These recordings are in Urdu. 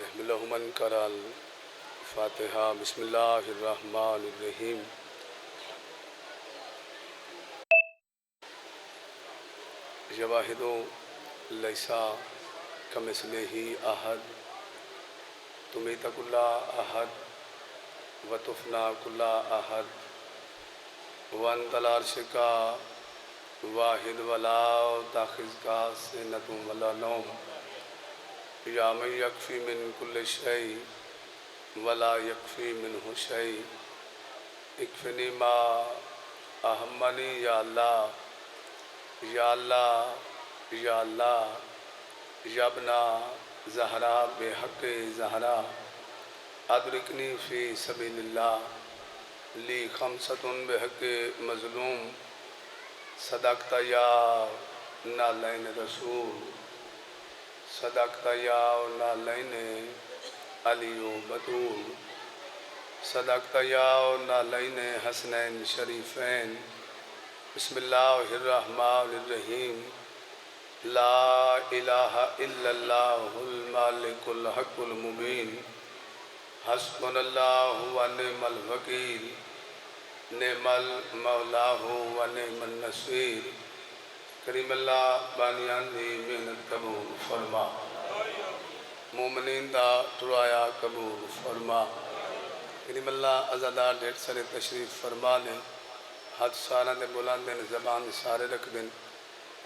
رحم اللہ من قرأ الفاتحہ بسم اللہ الرحمن الرحیم یا واحد لیس کمثلہ احد تمیت کل احد وتفنی کل احد وانت العرش کا واحد ولا تأخذک سنۃ ولا نوم یا من یکفی من کل شیء ولا یکفی منہ شیء اکفنی ما اہمنی یا اللہ یا اللہ یا اللہ یا ابن زہرا بحق زہرا ادرکنی فی سبیل اللہ لی خمسۃ بحق مظلوم صدقت یا نالین رسول صدقت یا نالین علی و بطول صدقت یا نالین حسنین شریفین بسم اللہ الرحمن الرحیم لا الہ الا اللہ المالک الحق المبین حسبنا اللہ و نعم الوکیل نعم المولا و نعم النصیر کریم اللہ بانیان دی محنت قبول فرما مومنین دا ٹرایا قبول فرما کریم اللہ عزادار ڈیٹ سر تشریف فرما لیں ہاتھ سارا دے بلان دے زبان سارے رکھ دیں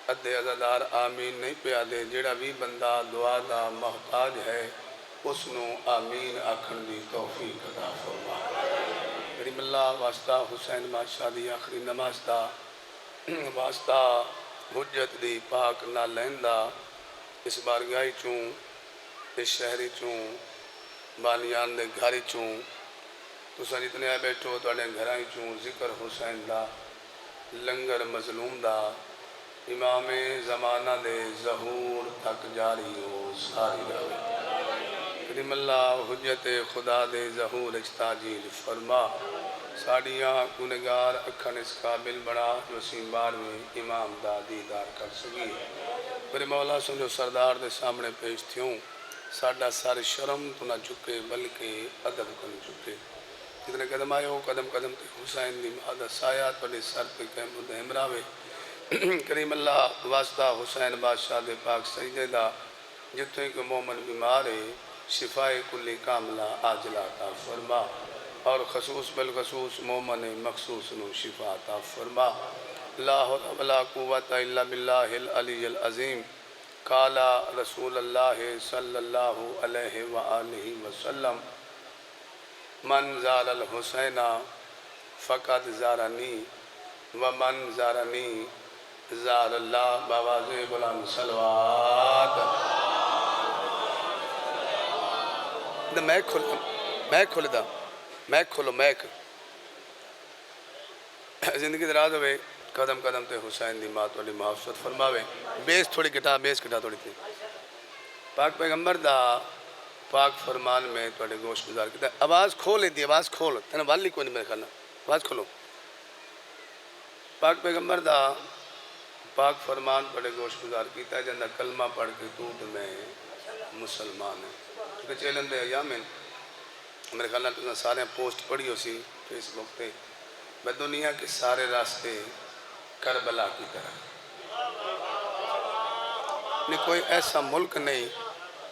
ادھے عزادار آمین نہیں پیا دے جیڑا بھی بندہ دعا دا محتاج ہے اس نو آمین آکھن دی توفیق عطا فرما کریم اللہ واسطہ حسین بادشاہ دی آخری نماز دا واسطہ حجت دی پاک نہ لیندہ اس بارگاہی چوں اس شہری چوں بانیان دے گھاری چوں تساں جتنے آئے بیٹھو تو اڈے گھرائی چوں ذکر حسین دا لنگر مظلوم دا امام زمانہ دے ظہور تک جاری ہو ساری رہے کریم اللہ حجت خدا دے ظہور اجتاجیل فرما ساڑیاں گنگار اکھن اس قابل بڑا وسیم بار میں امام دا دیدار کر سکی میرے مولا سنجو سردار دے سامنے پیش تھیوں ساڑھا سارے شرم تو نہ چکے بلکہ ادب کن چکے جتنے قدم آئے ہو قدم قدم تے حسین دی مادہ سایات پڑے سر پہ کہم دے امراوے کریم اللہ واسطہ حسین بادشاہ دے پاک سجدے دا جتنے کہ مومن بیمارے شفائے کلی کاملہ آجلہ عطا فرما اور خصوص بالخصوص مومن مخصوص نو شفا عطا فرما لا حول ولا قوت الا باللہ العلی العظیم قال رسول اللہ صلی اللہ علیہ وآلہ وسلم من زار الحسین فقد زارنی ومن زارنی زار اللہ بآواز بلند صلوات میک کھول دا میک کھولو میک زندگی دراز ہوئے قدم قدم تے حسین دی مات والی محافظت فرماوے بیس کٹا تھوڑی تھی پاک پیغمبر دا پاک فرمان میں توڑے گوشت گزار کیتا ہے آواز کھولے دی آواز کھول تینا والی کوئی نہیں میرے خیال آواز کھولو پاک پیغمبر دا پاک فرمان توڑے گوشت گزار کیتا ہے جندہ کلمہ پڑھ کے ٹوٹ میں مسلمان ہے کیونکہ چیلن دے ایام میں میرے خیال تو سارے پوسٹ پڑھی ہو سی فیس بک پہ میں دنیا کے سارے راستے کربلا کی طرح کوئی ایسا ملک نہیں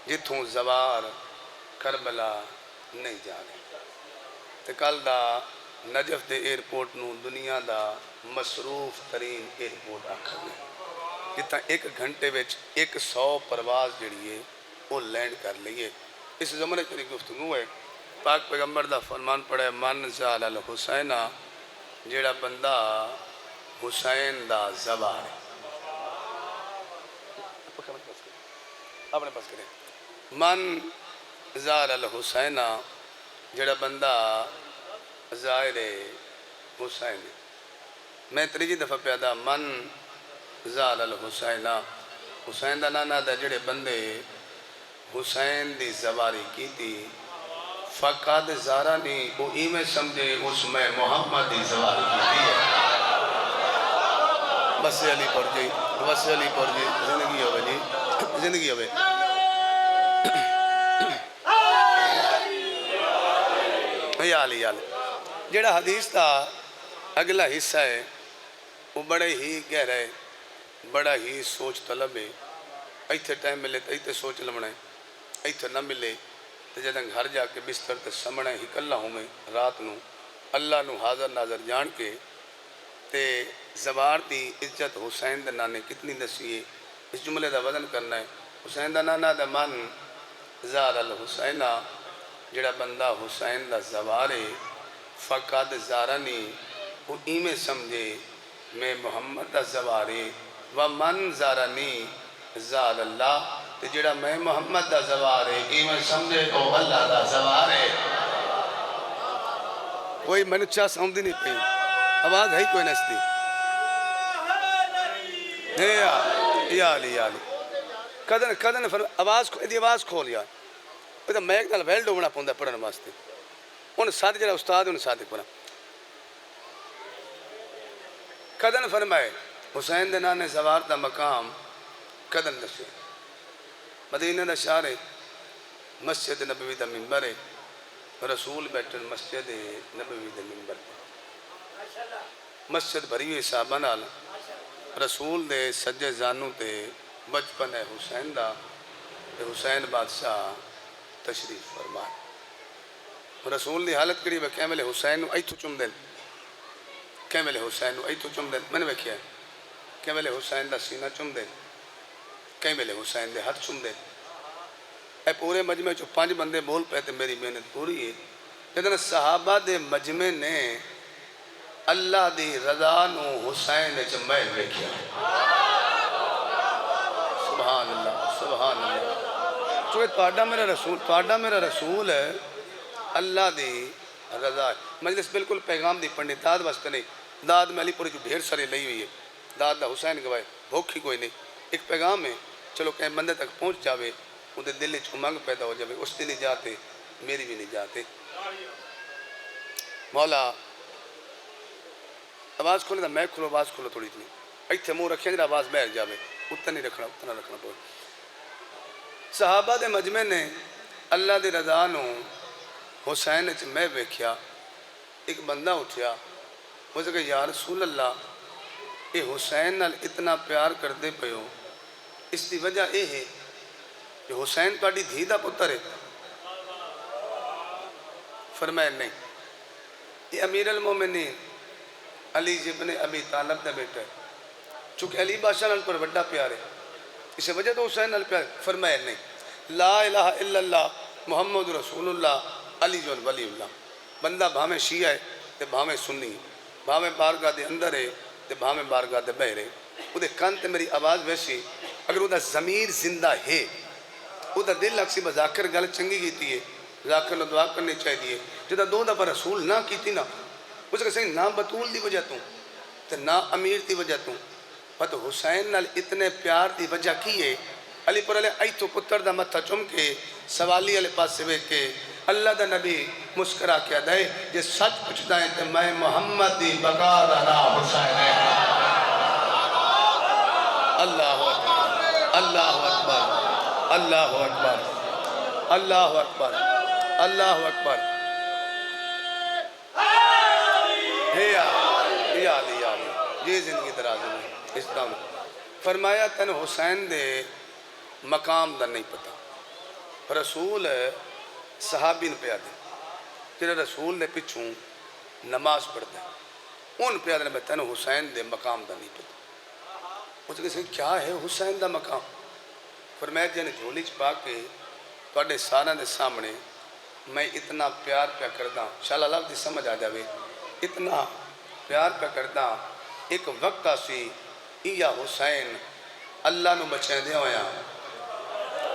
جتوں زوار کربلا نہیں جا رہے تے کل دا نجف دے ایئرپورٹ نو دنیا دا مصروف ترین ایئرپورٹ آکھا گیا جتنا ایک گھنٹے وچ 100 پرواز جڑیے وہ لینڈ کر لئیے اس زمانے تیری گفتگو ہے پاک پیغمبر دا فرمان پڑھے من زال الحسین جیڑا بندہ حسین دا زوار ہے اپنے پاس کریں من زال الحسین جیڑا بندہ زائر حسین میں تریجی دفعہ پیادا من زال الحسین حسین دا نانا دا جڑے بندے حسین دی زواری کی تھی فقد زارانی وہ ایمیں سمجھے اس میں محمد دی زواری کی تھی بس علی پڑھ جی زندگی ہوئے جی زندگی ہوئے علی جڑا حدیث دا اگلا حصہ ہے وہ بڑے ہی گہرا ہے، بڑا ہی سوچ طلب ہے۔ ایتھے ٹائم ملے تو ایتھے سوچ لمنا ہے، ایتھے نہ ملے تو جدیں گھر جا کے بستر تے سمنا ہی کلا ہوں میں رات نو اللہ نو حاضر ناظر جان کے تے زبار دی عزت حسین دا نانے کتنی دسیے اس جملے دا وزن کرنا ہے۔ حسین دا نانا دا من زار الحسینہ، جڑا بندہ حسین دا زوارے فقد زارنی وہ ایمیں سمجھے میں محمد دا زوارے ومن زارنی زار اللہ، تے جڑا میں محمد دا زوارے ایمیں سمجھے او اللہ دا زوارے۔ کوئی میں نے چاہ سمجھ نہیں پہی، آواز ہے کوئی نستی یا علی قدن آواز کھول یار تو میں ایک دل ویل ڈوبنا پوندا پڑھن واسطے ان ساتھ جڑا استاد ان ساتھ پڑھا قدن فرمائے حسین دے نانے زوار دا مقام قدن دسے مدینہ دا شہر ہے، مسجد نبوی دا منبر ہے، رسول بیٹھن مسجد نبوی دا منبر مسجد بھری ہوئی صحابہ نال رسول دے سجے زانو تے بچپن ہے حسین دا تے حسین بادشاہ تشریف فرمائے رسول دی حالت کری کہیں ملے حسین نو ایتھو چم دن کہیں ملے حسین نو ایتھو چم دن میں نے ویکھیا کہیں ملے حسین دا سینہ چم دن کہیں ملے حسین دے ہاتھ چم دن اے پورے مجمع چو 5 بندے بول پہ تے میری محنت پوری ہے لیکن صحابہ دے مجمع نے اللہ دی رضا نو حسین میں ویکھیا سبحان اللہ چونکہ تواڈا میرا رسول ہے اللہ دی رضا ہے۔ مجلس بالکل پیغام دی پڑھنی داد واسطے نہیں، داد میں علی پوری جو ڈھیر سارے لئی ہوئی ہے، داد دا حسین گوائے بھوک ہی کوئی نہیں، ایک پیغام ہے چلو کہیں بندے تک پہنچ جاوے ان دے دل چ امنگ پیدا ہو جاوے، اس دن نہیں جاتے میری بھی نہیں جاتے۔ مولا آواز کھولے دا میں کھولو آواز کھولو تھوڑی اتنی ایتھے منہ رکھیں جڑا آواز بہر جاوے اتنا نہیں رکھنا اتنا رکھنا پڑے۔ صحابہ دے مجمع نے اللہ دے رضا نو حسین میں ویکھیا ایک بندہ اٹھیا وہ سے کہ یا رسول اللہ اے حسین نال اتنا پیار کردے پیو اس دی وجہ اے ہے کہ حسین تواڈی دھی دا پتر ہے؟ فرمایا نہیں، یہ امیر المومنین علی ابن ابی طالب دا بیٹا ہے، چونکہ علی بادشاہ نال پر بڑا پیار ہے اس وجہ تو حسین نال پیار ہے۔ فرمایا نہیں، لا الہ الا اللہ محمد رسول اللہ علی جو ولی اللہ، بندہ بھامیں شیعہ ہے تے بھامیں سنی ہے، بھامیں بارگاہ دے اندر ہے تے بھامیں بارگاہ دے بہر ہے، وہ دے کان تے میری آواز ویسی اگر وہ دا ضمیر زندہ ہے وہ دا دل اکسی بذاکر گل چنگی کیتی ہے ذاکر نو دعا کرنی چاہیے جدا 2 دفعہ رسول نہ کیتی نا اس کے سہیں نہ بطول دی وجہ توں تے نہ امیر دی وجہ توں پتہ حسین نال اتنے پیار دی وجہ کی ہے علی پر علیہ ایتھو پتر دا متھا چم کے سوالی علیہ پاس سے کے اللہ دا نبی مسکرا کیا دے یہ سچ پچھتا ہے تے میں محمد دی بقا دا نام حسین ہے۔ اللہ اکبر اللہ اکبر اللہ اکبر اللہ اکبر اللہ اکبر یا علی یہ زندگی دراز میں اسلام فرمایا تن حسین دے مقام دا نہیں پتا رسول صحابی نے پیادے جنہیں رسول نے پچھوں نماز پڑھ دے ان پیادے نے تن حسین دے مقام دا نہیں پتا اس کے کیا ہے حسین دا مقام فرمایا جنہیں جھولی چپا کے توڑے سارا دے سامنے میں اتنا پیار پہ کردہ شاءاللہ اللہ دی سمجھ آ جاوے اتنا پیار پہ کردہ ایک وقت آسی یا حسین اللہ نو بچیں دے ہویا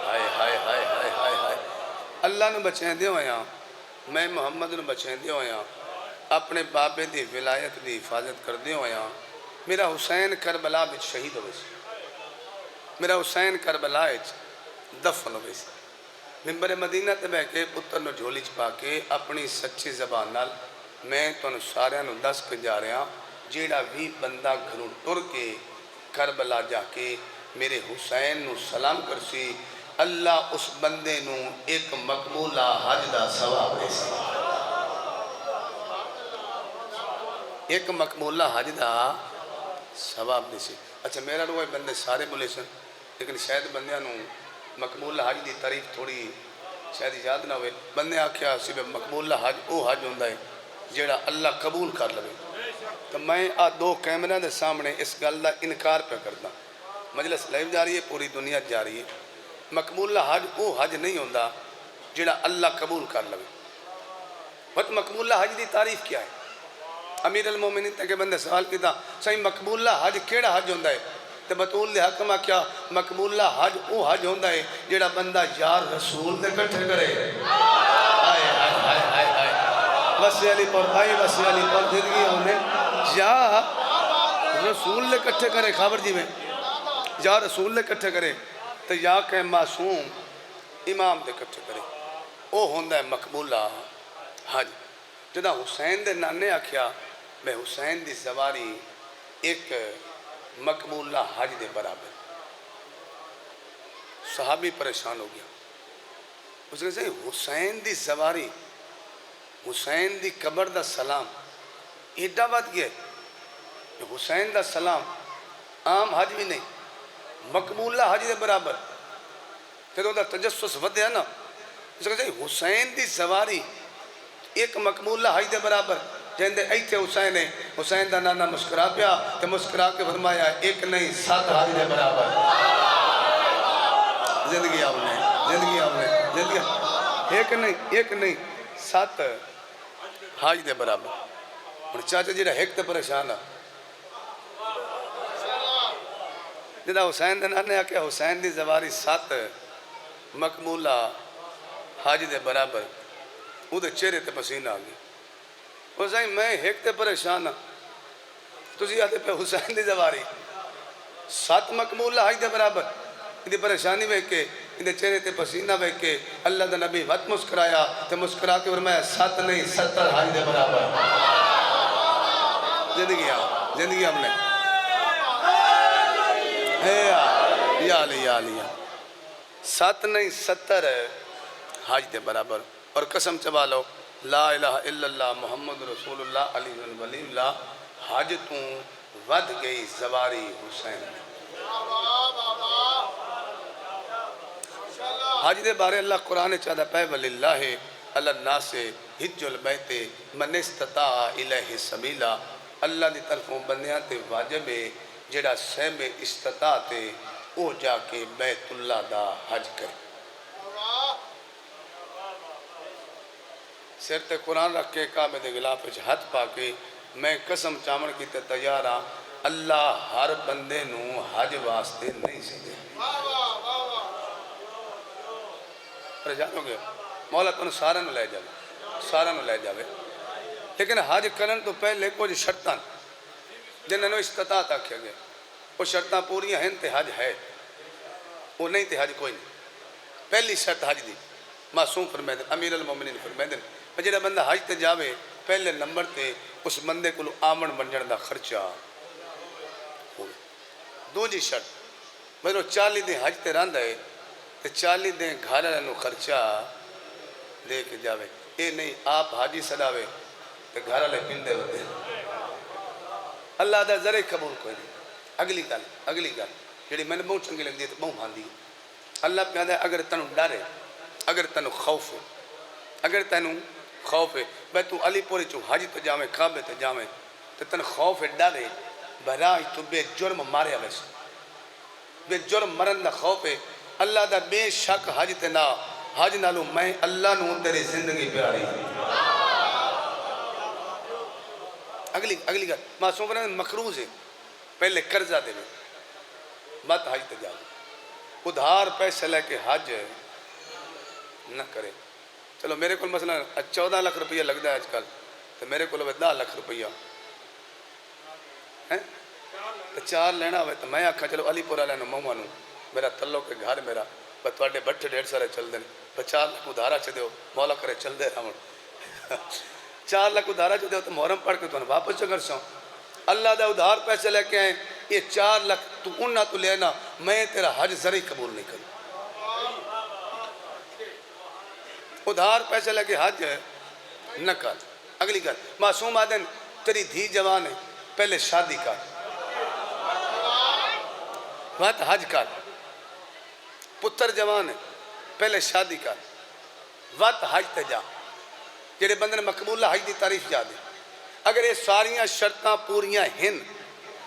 ہائے ہائے ہائے ہائے ہائے ہائے اللہ نو بچیں دے ہویا میں محمد نو بچیں دے ہویا اپنے بابے دی ولایت دی حفاظت کر دے ہویا میرا حسین کربلا بچ شہید ہوئے سی میرا حسین کربلا بچ دفن ہوئے سی منبر مدینہ تے بہ کے پتر نو جھولی چپا کے اپنی سچی زبان نال میں تو سارے نو دس کے جا رہا جیڑا بھی بندہ گھروں ٹر کے کربلا جا کے میرے حسین نو سلام کرسی اللہ اس بندے نو ایک مقبولہ حج دا ثواب دے سی ایک مقبولہ حج دا ثواب نہیں سی۔ اچھا میرا روئے بندے سارے بولے سن، لیکن شاید بندیاں نو مقبولہ حج دی تعریف تھوڑی شاید یاد نہ ہوئے۔ بندے آکھیا سی بے مقبولہ حج او حج ہوندہ ہے جیڑا اللہ قبول کر لے۔ تو میں دو کیمرہ دے سامنے اس گل دا انکار پہ کرتا، مجلس لائیو جاری ہے، پوری دنیا جاری ہے۔ مقبولہ حج او حج نہیں ہوندہ جیڑا اللہ قبول کر لے۔ بٹ مقبولہ حج دی تعریف کیا ہے؟ امیر المومنین تک بندے سوال کیتا صحیح مقبولہ حج کیڑا حج ہوندہ ہے؟ تو بطول دے حکمہ کیا مقبولہ حج او حج ہوندہ ہے جیڑا بندہ یار رسول دے کٹھے کرے۔ آئے آئے آئے آئے آئے وسی علی پر آئی وسی علی پر زندگی ہونے یا رسول دے کٹھے کرے، خبر جی میں یا رسول دے کٹھے کرے تو یا کہ معصوم امام دے کٹھے کرے، او ہوندہ ہے مقبولہ حج۔ جدہ حسین دے نانے آکھیا میں حسین دی زواری ایک مقبولہ حج دے برابر، صحابی پریشان ہو گیا۔ اس نے کہا حسین دی زواری، حسین دی قبر دا سلام ایڈا بات گیا ہے، حسین دا سلام عام حج بھی نہیں، مقبولہ حج دے برابر۔ تو دا تجسس ودیا نا، اس نے کہا حسین دی زواری ایک مقبولہ حج دے برابر، جہندے ایتھے حسین ہے، حسین دا نانا مسکرا پیا تو مسکرا کے فرمایا ایک نہیں 7 حج دے برابر۔ زندگی آپ نے زندگی ایک نہیں 7 حج دے برابر۔ اور چاچا جیڑا ایک تے پریشان ہے جدہ حسین دے نانے آکے حسین دی زواری 7 مقبولہ حج دے برابر، وہ دے چہرے تے پسینہ آگئی۔ حسین میں ایک تے پریشان ہاں، تسی آتے پہ حسین دی زواری 7 مقبولہ حج دے برابر، ان دی پریشانی بے کے ان دے چہرے تے پسینہ بے کے اللہ دا نبی وقت مسکرایا تے مسکرا کے فرمایا 7 نہیں 70 حج دے برابر۔ زندگی ہم نے یا علی 7 نہیں 70 حج دے برابر۔ اور قسم چبا لو لا الہ الا اللہ محمد رسول اللہ علی ولی اللہ، حج تو ود گئی زواری حسین۔ حج دے بارے اللہ قرآن چاہتا پہ وَلِلَّهِ عَلَى النَّاسِ حِجُّ الْبَيْتِ مَنِ اسْتَطَاعَ إِلَيْهِ سَبِيلًا، اللہ دی طرفوں بندیاں تے واجب ہے جڑا سہم استطاعت ہے او جا کے بیت اللہ دا حج کرے۔ سر تے قرآن رکھ کے کعبے دے غلاف وچ ہاتھ پا کے میں قسم چاون کی تے تیار ہاں اللہ ہر بندے نو حج واسطے نہیں سدے۔ پریشان ہو گئے مولا تو سارا نو لے جاوے، لیکن حج کرن تو پہلے کچھ شرطاں جنہاں نو استطاعت آکھیا گیا، وہ شرطاں پوریاں ہیں تے حج ہے، وہ نہیں تے حج کوئی نہیں۔ پہلی شرط حج دی معصوم فرمائے امیر المومنین فرمائے جڑا بندہ حج تے جاوے پہلے نمبر تے اس بندے کو آمن بنجن دا خرچہ ہوئے۔ دو جی شرط میرے 40 دن حج تے رہندا ہے تے 40 دن گھر والے نو خرچہ دے کے جاوے، اے نہیں آپ حاجی سداوے تے گھر والے پیندے ہوتے اللہ دا ذرے قبول کوئی نہیں۔ اگلی گل جڑی میں نے بہت چنگی لگتی ہے تو بہت بھاندی ہے، اللہ پیدا ہے اگر تنو ڈرے، اگر تنو خوف ہے بھئی تو علی پوری چو حج تو جاویں کعبے تو جاویں تو تن خوف ڈرے برائی تو بے جرم مارے ویسے بے جرم مرن دا خوف ہے اللہ دا بے شک حج تے نہ حج نالو میں اللہ نو تیری زندگی پیاری۔ اگلی گل معصوم بنا مقروض ہے پہلے قرضہ دے مت حج تے جاوے، ادھار پیسے لے کے حج نہ کرے۔ چلو میرے کو مثلا 14 لاکھ روپیہ لگتا ہے آج کل تو میرے کو 10 لاکھ روپیہ تو 4 لینا ہوئے تو میں آکھا چلو علی پورا لینا موما نو میرا تلو کے گھر میرا بتواڈے بٹھے 1.5 سارے چل دیں 4 لاکھ ادھارا چھ دیو مولا کرے چل دے رہا 4 لاکھ ادھارا چھ دیو تو محرم پڑھ کے تو واپس چکر سو اللہ دا ادھار پیسے لے کے آئیں یہ 4 لاکھ تو انہا تو لینا میں تیرا حج ذریع قبول نہیں کروں۔ ادھار پیسے لے کے حج نہ کر۔ اگلی گل معصوم آدن تیری دھی جوان ہے پہلے شادی کر، وقت حج کر، پتر جوان ہے پہلے شادی کر، وقت حج تے جا، جڑے بندے نے مقبولہ حج دی تعریف جا دے۔ اگر یہ ساریاں شرطاں پوریاں ہن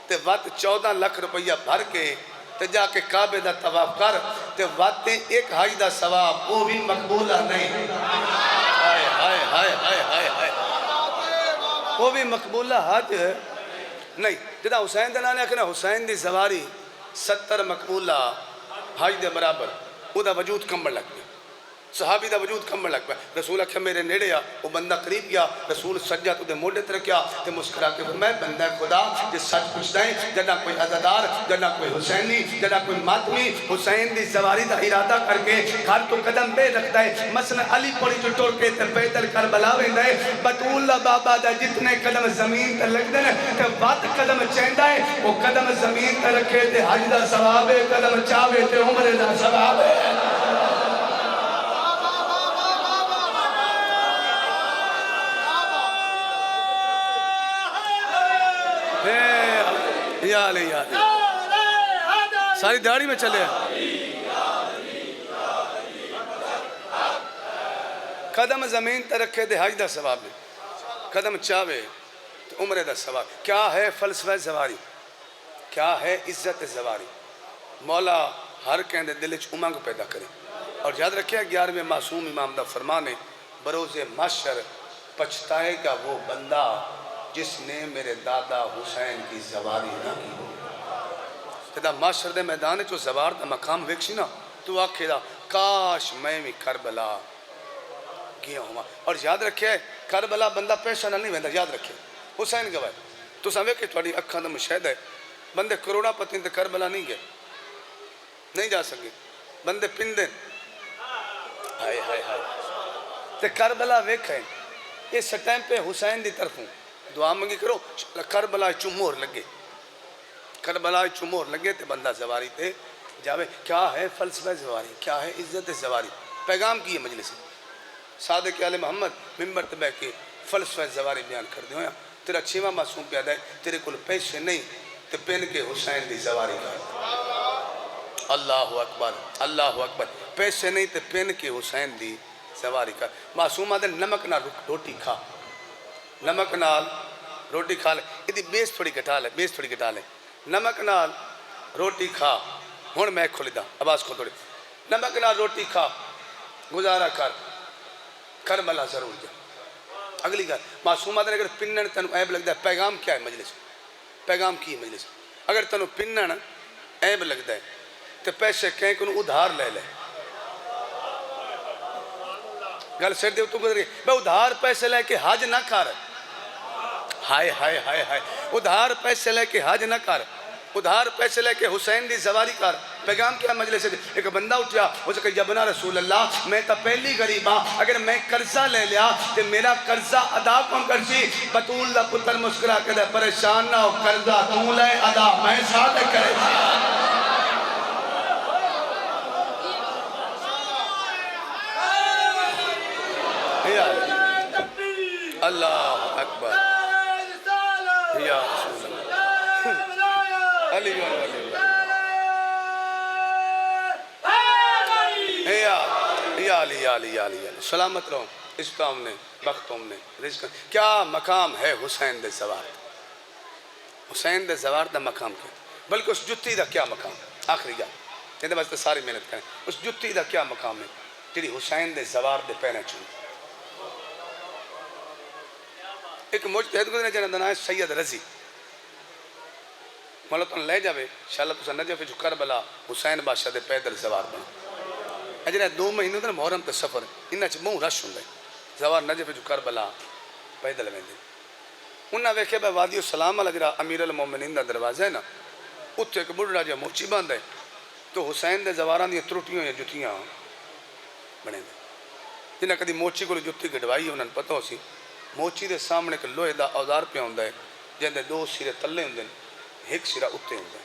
تے وقت 14 لاکھ روپیہ بھر کے تے جا کے کعبے دا طواف کر تے وقت ایک حج دا ثواب وہ بھی مقبولہ نہیں، ہائے ہائے ہائے ہائے ہائے ہائے، وہ بھی مقبولہ حج نہیں۔ جدا حسین دے نانے کہ حسین دی زواری 70 مقبولہ حج دے برابر، وہ دا وجود کمبر لگ گیا، صحابی دا وجود کمبر لگ گیا۔ رسول اکھے میرے نیڑے آ، وہ بندہ قریب گیا، رسول سجا تو دے موڑے ترکیا تے مسکرا کے فرمایا بندہ خدا جے سچ پوچھدا ہے جڑا کوئی عزادار، جڑا کوئی حسینی، جڑا کوئی ماتمی حسین دی سواری دا ارادہ کر کے گھر تو قدم بے رکھدا ہے، مثلا علی پوری جو ٹور کے تے پیدل کربلا ویندا ہے، بطول بابا دا جتنے قدم زمین تے لگدے نے تے وقت قدم چیندا ہے، وہ قدم زمین تے رکھے تے حج دا ثواب ہے، قدم چاوے تے عمرے دا ثواب ہے۔ یا علی یا علی ساری داڑھی میں چلے قدم زمین تے رکھے دے حج دا ثواب ہے، قدم چاوے تو عمرے دا ثواب۔ کیا ہے فلسفہ زواری، کیا ہے عزت زواری؟ مولا ہر کہندے دل وچ امنگ پیدا کرے۔ اور یاد رکھے 11ویں معصوم امام دا فرمان ہے بروز محشر پچھتائے گا وہ بندہ جس نے میرے دادا حسین کی زواری نہ کی ہو۔ کہتا معاشر دے میدان جو زوار دا مقام ویکشی نا تو آکھے دا کاش میں بھی کربلا گیا ہوں۔ اور یاد رکھے کربلا بندہ پیسہ نہ نہیں ویندہ، یاد رکھے حسین گوائے تو سمجھے کہ تھوڑی اکھاں دا مشاہدہ ہے، بندے کروڑا پتین تے کربلا نہیں گئے، نہیں جا سکے، بندے پندے ہائے ہائے ہائے تے کربلا ویکھیں اس ٹائم پہ حسین دی طرفوں دعا منگی کرو کربلا چمور لگے، کربلا چمور لگے تے بندہ زواری تے جاوے۔ کیا ہے فلسفہ زواری، کیا ہے عزت زواری؟ پیغام کی ہے مجلس صادق آل محمد ممبر تے بیٹھ کے فلسفہ زواری بیان کر دے ہویا تیرا 6واں معصوم پیدا ہے، تیرے کل پیسے نہیں تے پہن کے حسین دی زواری کر۔ اللہ اکبر اللہ اکبر، پیسے نہیں تے پہن کے حسین دی زواری کر۔ معصوم آدھے نمک نہ روٹی کھا، نمک نال روٹی کھا لے، یہ بیس تھوڑی گھٹا لے، بیس تھوڑی گھٹا لے، نمک نال روٹی کھا، ہون میں کھولی دا آواز کھول توڑی، نمک نال روٹی کھا گزارا کر، کربلا ضرور جا۔ اگلی گھر معصوم آدھے اگر پنن تنو عیب لگتا ہے، پیغام کیا ہے مجلس، پیغام کی ہے مجلس؟ اگر تنو پنن عیب لگتا ہے تو پیسے کہیں کنو ادھار لے لے، گل سر دے تو گزر گئی بے ادھار پیسے لے کے حج نہ کر، ہائے ہائے ہائے ہائے ادھار پیسے لے کے حج نہ کر، ادھار پیسے لے کے حسین دی زواری کر۔ پیغام کیا مجلس سے ایک بندہ اٹھیا وہ سے کہ یبنا رسول اللہ میں تا پہلی غریب ہاں، اگر میں قرضہ لے لیا تو میرا قرضہ ادا کون کرسی؟ بطول دا پتر مسکرا کے دے پریشان نہ ہو، قرضہ تو لے ادا میں ساتھ کرے اللہ اکبر یا رسول اللہ علی یا علی یا علی یا علی سلامت رہو، اس کام نے بختوں نے رزق کیا مقام ہے حسین دے زوار، حسین دے زوار دا مقام کیا، بلکہ اس جتی دا کیا مقام ہے؟ آخری جا یہ بس ساری محنت کریں، اس جتی دا کیا مقام ہے جڑی حسین دے زوار دے پہنے چون۔ ایک مجتہد کو جنہ دنا ہے سید رضی، مولا تو لے جاوے انشاءاللہ تو نجف جو کربلا حسین بادشاہ دے پیدل زوار بنا اجنہ 2 مہینے دے محرم تے سفر انہاں چ بہت رش ہوندا ہے، زوار نجف جو کربلا پیدل ویندے انہاں ویکھے بے وادی السلام والا جڑا امیر المومنین دا دروازہ ہے نا اتھے ایک بڑھڑا جا موچی باندھ ہے تو حسین دے زواراں دی ترٹیاں یا جتیاں بنے دے جنہاں کدی موچی کو جتی گڈوائی انہاں پتہ ہو سی موچی دے سامنے ایک لوہے دا اوزار پہ ہوندا ہے جن دے 2 سرے تلے ہوندے ایک سرا اتے ہوندے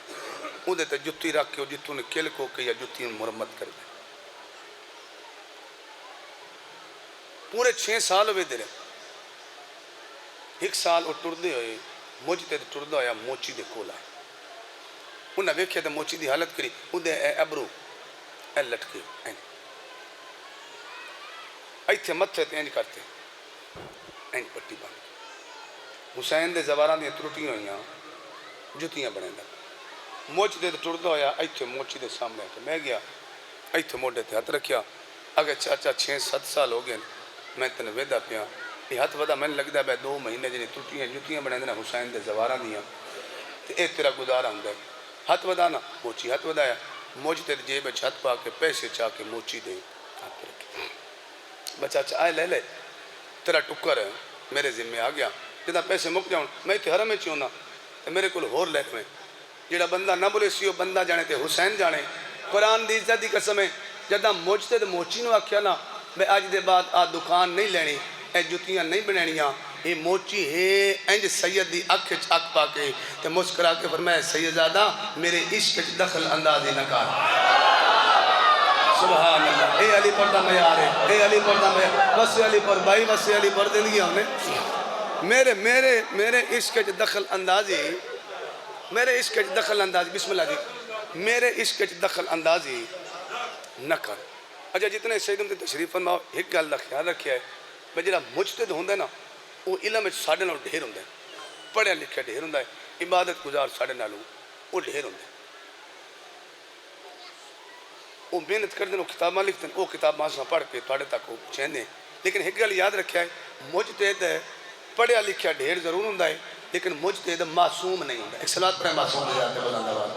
اون دے تے جتی رکھ کے جتوں نے کل کو کے یا جتی مرمت کر دے پورے 6 سال ہوئے دے رہے ایک سال وہ ٹردے ہوئے مجتہد ٹردا ہویا موچی دے کول آئے انہیں ویکھیا تو موچی دی حالت کری اندے اے ابرو اے لٹکے ایتھے متھے تے انج کرتے انج پٹی بن حسین دے زواران دیا ترٹیاں ہوئیاں جتیاں بنے دا مجتہد ٹردا ہویا ایتھے موچی دے سامنے آتے میں گیا ایتھے موڈے تے ہاتھ رکھیا اگر چاچا 6-7 سال ہو گئے میں تنے ویدہ پیا یہ ہاتھ ودا میں لگتا ہے 2 مہینے جنہیں ترٹیاں جتیاں بنے دینا حسین دے زواران دیا تے اے تیرا گزارا ہوں گا ہاتھ ودا نا موچی ہاتھ ودایا مجتہد جیب چھت پا کے پیسے چاہ کے موچی دے ہاتھ رکھے بچہ آئے لے لے تیرا ٹکر ہے میرے ذمہ آ گیا جدا پیسے مک جاؤں میں تے حرم میں چونا تے میرے کل ہور لے میں جڑا بندہ نہ بولے سیو بندہ جانے تے حسین جانے قرآن دی عزت دی قسم ہے جدا مجتہد موچی نو آکھیا نا میں آج دے بعد آ دکان نہیں لینی اے جتیاں نہیں بنینیاں یہ موچی ہے انج سید دی اکھ اکھ پا کے تے مسکرا کے فرمایا سیدزادہ میرے عشق دخل اندازی نہ کر سبحان اللہ اے علی پردہ میں آ رہے اے علی پردہ میں بس علی پر بھائی بس علی پر دنگی ہم نے میرے عشق دخل اندازی میرے عشق دخل اندازی بسم اللہ جی میرے عشق دخل اندازی نہ کر اچھا جتنے سیدوں کی تشریف فرماؤ ایک گل دا خیال رکھیا ہے میں جڑا مجتہد ہوندہ ہے نا وہ علم میں ساڑھے نالوں ڈھیر ہوندہ ہے پڑھیا لکھیا ڈھیر ہوندہ ہے عبادت گزار ساڑھے نالوں وہ ڈھیر ہوندہ ہے وہ محنت کر دیں وہ کتاباں لکھتے ہیں وہ کتاب ماسا پڑھ کے تھوڑے تک وہ چہندے ہیں لیکن ایک گل یاد رکھیا ہے مجتہد پڑھیا لکھیا ڈھیر ضرور ہوندہ ہے لیکن مجتہد معصوم نہیں ہوندہ ایک صلوات پڑھیں معصوم نہیں جاتے بلند آواز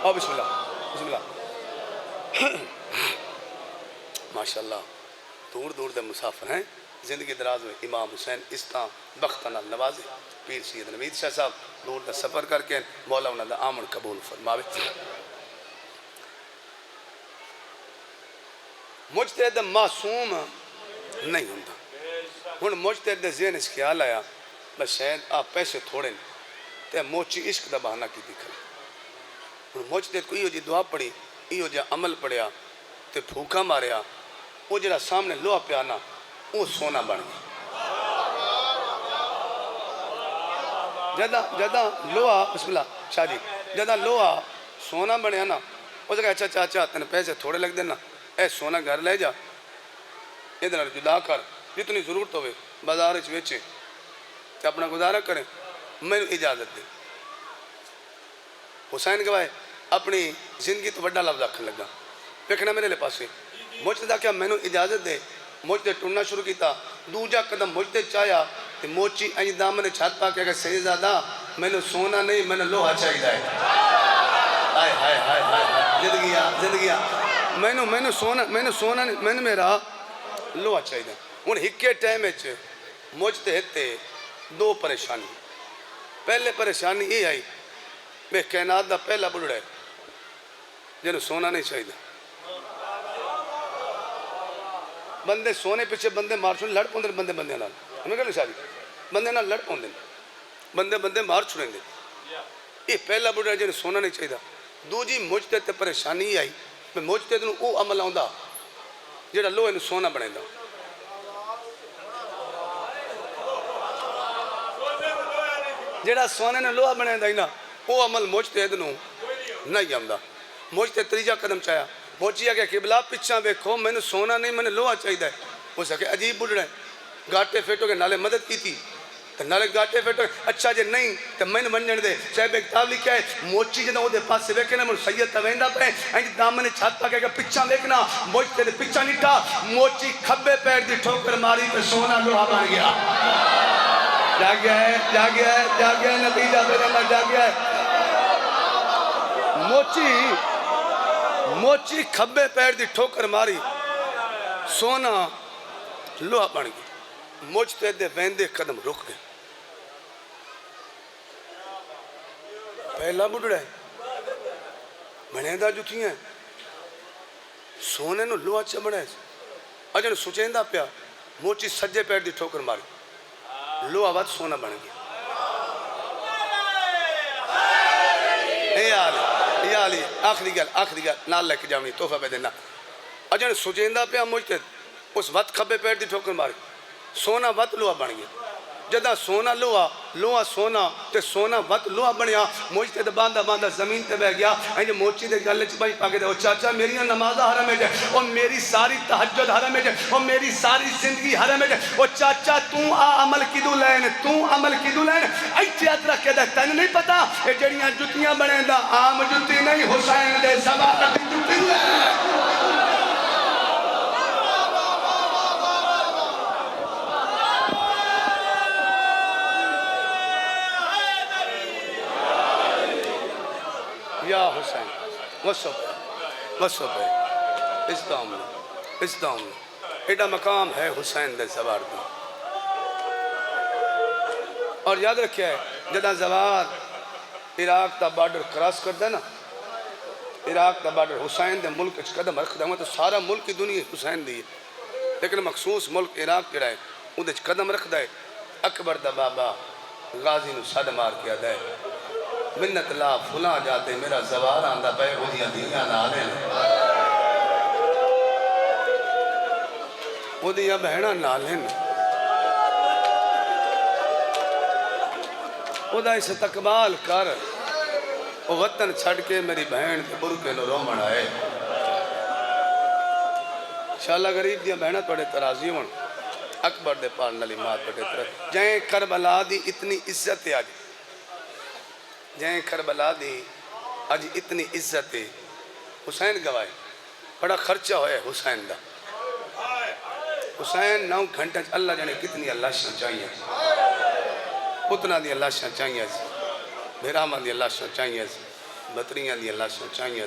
آؤ بسم اللہ ماشاءاللہ دور دور دے مسافر ہیں زندگی دراز میں امام حسین استان بختنا نوازے پیر سید نوید شاہ صاحب دور دا سفر کر کے مولا انہوں دا آمن قبول فرماوے مجتہد معصوم نہیں ہوندہ ہن مجتہد دے ذہن اس خیال آیا بس شاید آپ پیسے تھوڑے تے موچی عشق دا بہانہ کی دکھا ہن مجتہد کو ایو جی دعا پڑھی ایو جا عمل پڑھیا تے پھوکا ماریا وہ جڑا سامنے لوہا پیانا وہ سونا بن گیا جدہ لوہا بسم اللہ شاہ جی جدہ لوہا سونا بنیا نا وہ کہا اچھا چاچا تینے پیسے تھوڑے لگ دینا اے سونا گھر لے جا ادھر جدا کر جتنی ضرورت ہوئے بازار اچھ بیچے تے اپنا گزارا کریں میں اجازت دے حسین گواہ اپنی زندگی تو بڑا لفظ آکھن لگا دیکھنا میرے لے پاسے مجتہد کیا میں نے اجازت دے مجتہد ٹرنا شروع کیتا دوجا قدم مجتہد چاہیا تے موچی انج دامن چھات پا کے اگر سیدزادہ میں نے سونا نہیں میں نے لوہا چاہی دائے ہائے ہائے ہائے ہائے زندگیاں میں نے سونا نہیں میں نے میرا لوہا چاہی دائے ان ہکے ٹائم اچھے مجتہد تے 2 پریشانی پہلے پریشانی یہ آئی میں کائنات دا پہلا بڑھڑا ہے جنہوں سونا نہیں چاہی دائے بندے سونے پیچھے بندے مار چھوڑیں لڑ پوندے بندے نال ہمیں کہا نہیں ساری بندے نال لڑ پوندے بندے مار چھوڑیں دے یہ پہلا بڑھا جنہیں سونا نہیں چاہیے دوجی مجتہد تے پریشانی آئی میں مجتہد نو او عمل آؤں دا جڑا لوہے نو سونا بنے دا جڑا سونے نو لوہا بنے دا ہی نا او عمل مجتہد نو نہیں آؤں دا مجتہد تریجا قدم چاہیا موچی آگیا قبلہ پچھا بیکھو میں نے سونا نہیں میں نے لوہا چاہی دائے وہ سکے عجیب بڑھ رہے ہیں گاٹے فیٹو کے نالے مدد کی تھی تو نالے گاٹے فیٹو اچھا جے نہیں تو میں نے منجن دے صاحب ایک کتاب لکھا ہے موچی جنہوں وہ دے پاس سے بیکھے نا مجھے سید تویندہ پہ اینج دامنے چھات پا کہ پچھا بیکھنا موچی دے پچھا نٹا موچی کھبے پیر دی ٹھوکر ماری پہ سونا لوہا بن گیا جا گیا ہے نتیجہ پہ اللہ جا گیا ہے موچی کھبے پیر دی ٹھوکر ماری سونا لوہا بن گیا مجتہد دے ویندے قدم رک گئے پہلا بڑھڑا ہے بنیدہ جو تھی ہیں سونے نو لوہا چا بڑھا ہے اجن سچیندہ پیا موچی سجے پیر دی ٹھوکر ماری لوہا وقت سونا بن گیا یا علی آخری گل نال لے کے جاؤنی توفہ پہ دینا اجن سچیندہ پیا مجتہد اس وقت کھبے پیر دی ٹھوکر ماری سونا وقت لوہا بن گیا جدا سونا لوہا لوہا سونا تے سونا وقت لوہا بنیا موچ تے باندھا باندھا زمین تے بہ گیا جو موچی دے گلے چ بھائی پاکے دے او چاچا میری نماز حرم ہے او میری ساری تہجد حرم ہے او میری ساری زندگی حرم ہے او چاچا تو عمل کدو لین تو عمل کدو لین ایتھے ہاتھ رکھ کے دے تینوں نہیں پتا اے جڑیاں جتیاں بنے دا عام جتی نہیں حسین دے زبان دی جتی ہے یا حسین وصف ہے اسدام ایڈا مقام ہے حسین دے زوار دا اور یاد رکھیا ہے Jeddah Zawar Iraq the border cross کر دے نا عراق دا بارڈر حسین دے ملک اچھ قدم رکھ دے تو سارا ملک کی دنیا حسین دی لیکن مخصوص ملک عراق جڑا ہے اندھے اچھ قدم رکھ دے اکبر دا بابا غازی نو صد مار کیا دے منت لا فلاں جاتے میرا زوار آندہ پہ اودیاں دیاں نالیں اودیاں بہنہ نالیں اودہ اسے تقبال کر او وطن چھڑ کے میری بہن کے برکے نو رومن آئے انشاءاللہ غریب دیا بہنہ توڑے ترازی ہون اکبر دے پار نلی مات پٹے ترازی جائیں کربلا دی اتنی عزت ہے آج جائیں کربلا دی آج اتنی عزت ہے حسین گوائے بڑا خرچہ ہوئے حسین دا حسین 9 گھنٹہ اللہ جانے کتنی اللہ شاہ چاہیے اتنا دی اللہ شاہ چاہیے بھیرامہ دی اللہ شاہ چاہیے بطریاں دی اللہ شاہ چاہیے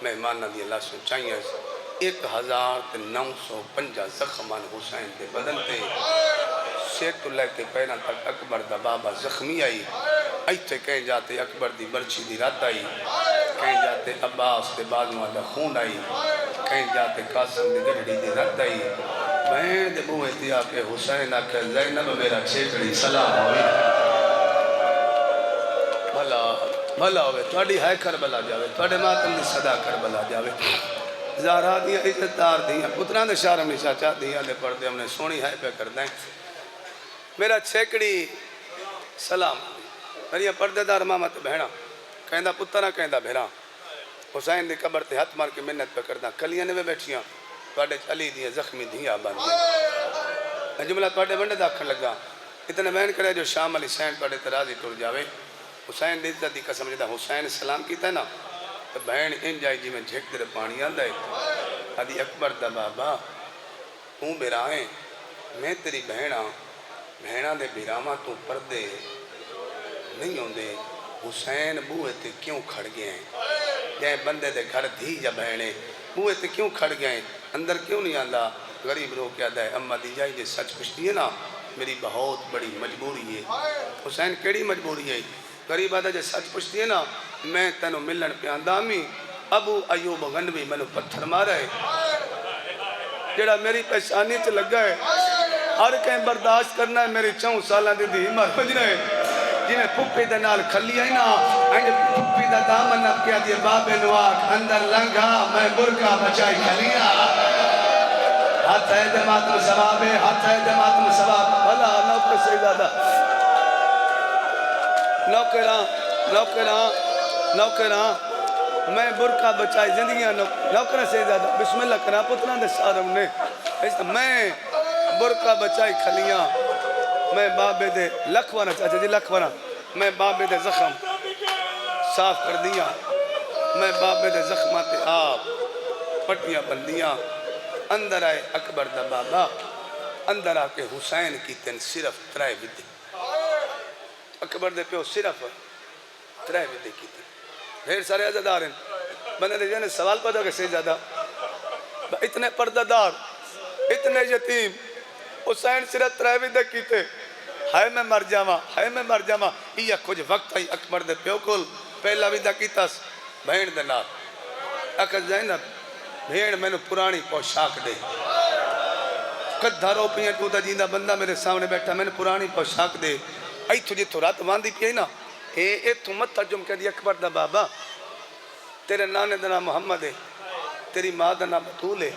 مہمانہ دی اللہ شاہ چاہیے 1950 زخمان حسین دے بدن تے سیت اللہ کے پیران تک اکبر دا بابا زخمی آئی ایتھے کہیں جاتے اکبر دی برچی دی رات آئی کہیں جاتے عباس دے بازوان دا خون آئی کہیں جاتے قاسم دی گڑی دی رات آئی بہن دے بوئے دیا کہ حسین آکھے زینب میرا چھیکڑی سلام ہوئی بھلا ہوئے توڑی ہے کربلا جاوے توڑے ماتم دی صدا کربلا جاوے زہرہ دیا عزتدار دیا پتران دے شارم نے چاچا دیا دے پردے ہم نے سونی ہے پہ کر دیں میرا چھیکڑی سلام میری پردے دار مامت بہنا کہندہ پترہ کہندہ بہنا حسین دی قبر تے ہاتھ مار کے منت پہ کردہ کلیاں نے بیٹھیاں توڑے علی دیا زخمی دیا بان دیا جملہ توڑے بندے داکھن لگا اتنے بہن کرے جو شام علی سین توڑے ترازی ٹور جاوے حسین دی عزت دی قسم جدہ حسین سلام کیتا ہے نا تو بہن ان جائے جی میں جھک در پانی آن دائے حدی اکبر دا بابا توں بیرائیں میں تیری بہنہ دے بیرامہ تو پردے نہیں ہوں دے حسین بوئے تے کیوں کھڑ گئے ہیں جائیں بندے دے گھر دھی جا بہنے بوئے تے کیوں کھڑ گئے ہیں اندر کیوں نہیں آندہ غریب رو کیا دائے اممہ دی جائے جے سچ پشتی ہے نا میری بہت بڑی مجبوری ہے حسین کیڑی مجبوری ہے غریب آدھا جے سچ پشتی ہے نا میں تینوں ملن پہ آندامی ابو ایوب غنوی میں نے پتھر مارا ہے جڑا میری پیشانی چ لگا ہے ہر کہیں برداشت کرنا ہے میری 4 سالہ دی دی مر بجنا ہے جنہیں پھپی دے نال کھلی آئی نا انج پھپی دا دامن نب کیا دیئے باب نواک اندر لنگا میں برکا بچائی کھلیا ہاتھ ہے دماتم ثواب ہے ہاتھ ہے دماتم ثواب بھلا نوکر سے زیادہ نوکران میں برکا بچائی زندگیاں نوکران سے زیادہ بسم اللہ کرا پتران دے سارم نے میں برکا بچائی کھلیاں میں بابے دے لکھوانا چاچا جی لکھوانا میں بابے دے زخم صاف کر دیا میں بابے دے زخمات آپ پٹیاں بندیاں اندر آئے اکبر دا بابا اندر آ کے حسین کی تن صرف 3 بدے اکبر دے پیو صرف 3 بدے کی تن ڈھیر سارے عزدار ہیں بندے دے جانے سوال پیدا کہ سے زیادہ اتنے پردہ دار اتنے یتیم حسین صرف 3 بدے کی تھے ہائے میں مر جاما یہ کچھ وقت آئی اکبر دے پیو کل پہلا بدہ کی تاس بہن دے نار اکھا زینب بھیڑ میں نے پرانی پوشاک دے کدھا رو پیاں ٹوٹا جیندہ بندہ میرے سامنے بیٹھا میں نے پرانی پوشاک دے آئی تجھے تو رات واندی پی نا اے تو مت ترجم کہہ دی اکبر دا بابا تیرے نانے دا نام محمد ہے تیری ماں دا نام بطول ہے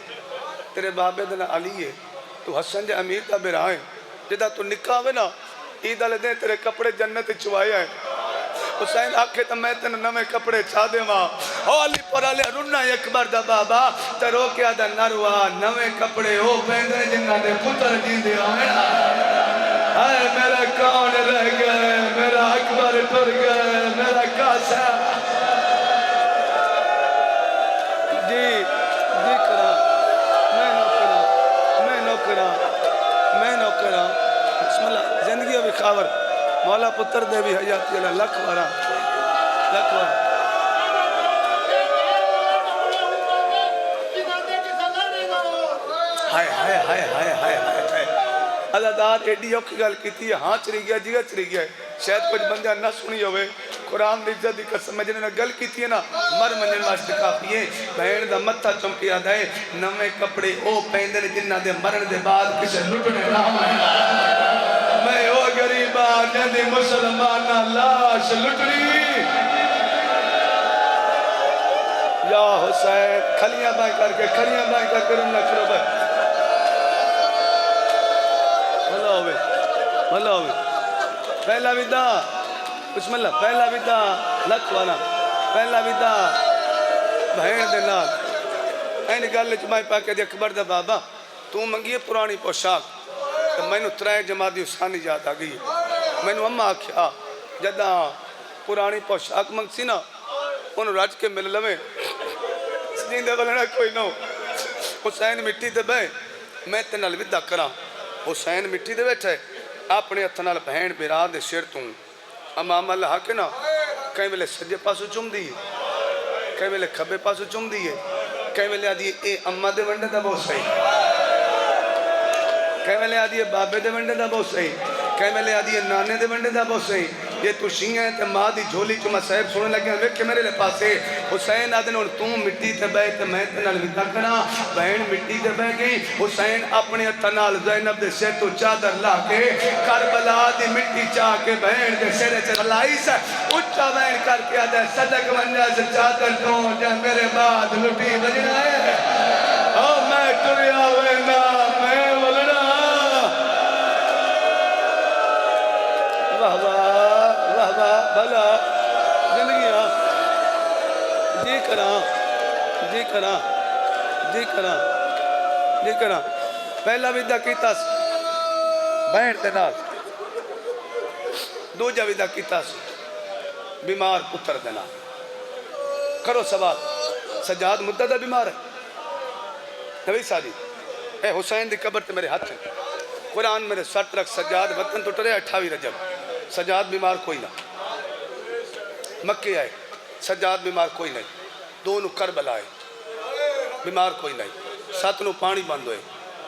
تیرے بابے دا نام علی ہے تو حسن دے امیر دا برائیں جدہ تو نکاح ہوئے نا عید والے دن تیرے کپڑے جنت چوائے ہیں حسین آکھے تو میں تین نوے کپڑے چھا دے ماں علی پر علی رنہ اکبر دا بابا ترو کیا دا نروا نوے کپڑے ہو پہنے جنہ دے پتر جین دے آئے اے میرا کون رہ گئے میرا اکبر ٹر گئے میرا کاسا جی کرا میں نوکرا بسم اللہ زندگی بھی خاور مولا پتر دے بھی حیاتی اللہ لکھ وارا اللہ دار ایڈی اوکھی گل کیتی ہے ہاں چری گیا جگہ چری گیا شاید کچھ بندہ نہ سنی ہوئے قرآن دی عزت دی قسم میں جنہیں گل کیتی ہے نا مر منجن واسطے کافی ہے بہن دا متھا چمکی آدھا ہے نوے کپڑے او پہندے جنہ دے مرن دے بعد کسے لٹنے نہ ہوئے میں او غریبہ جنہیں مسلمانہ لاش لٹنی یا حسین کھلیاں بائیں کر کے رن نہ کرو بھائی بھلا ہوئے پہلا ویدہ بسم اللہ پہلا ویدہ لکھ وانا پہلا ویدہ بہن دے نال این گل جمائی پاکے دے اکبر دا بابا تو منگیے پرانی پوشاک تو میں نو ترائے جماعتی حسانی یاد آ گئی میں نو اماں آکھیا جدہ پرانی پوشاک منگ سی نا انہوں راج کے مل لویں سجین دے بلنا کوئی نو حسین مٹی دے بے میں تے نال ویدہ کرا حسین مٹی دے بیٹھے اپنے اتنال بہن بیرا دے سیر توں امام اللہ کے نا کہیں ملے سجے پاسو چم دیئے کہیں ملے کھبے پاسو چم دیئے کہیں ملے آدھیے اے اممہ دے ونڈے دا بہت صحیح کہیں ملے آدھیے بابے دے ونڈے دا بہت صحیح کہیں ملے آدھیے نانے دے ونڈے دا بہت صحیح یہ تو شیئں ہیں تے ماں دی جھولی چما صاحب سونے لگے ہیں کہ میرے لے پاسے حسین آدھن اور تم مٹی تے بے تے میں تے نال ویدہ کرا بہن مٹی تے بے گئی حسین اپنے اتنال زینب دے سے تو چادر لا کے کربلا دی مٹی چاہ کے بہن دے سیرے سے لائی سے اچھا بہن کر کے آدھے صدق منجا سے چادر دوں جا میرے بعد لٹی بجنا ہے او میں ٹریا وینا میں ولنا واہ بھلا زندگی جی کرا پہلا ویدہ کیتا سی بہن دے نال دوجا ویدہ کیتا سی بیمار پتر دے نال کرو سوال سجاد مددہ بیمار ہے نبی سادی اے حسین دی قبر تے میرے ہاتھ ہے قرآن میرے سٹ رکھ سجاد وطن تو ٹرے 28 رجب سجاد بیمار کوئی نہ مکے آئے سجاد بیمار کوئی نہیں دونوں کربلا آئے بیمار کوئی نہیں ساتنوں پانی بند ہوئے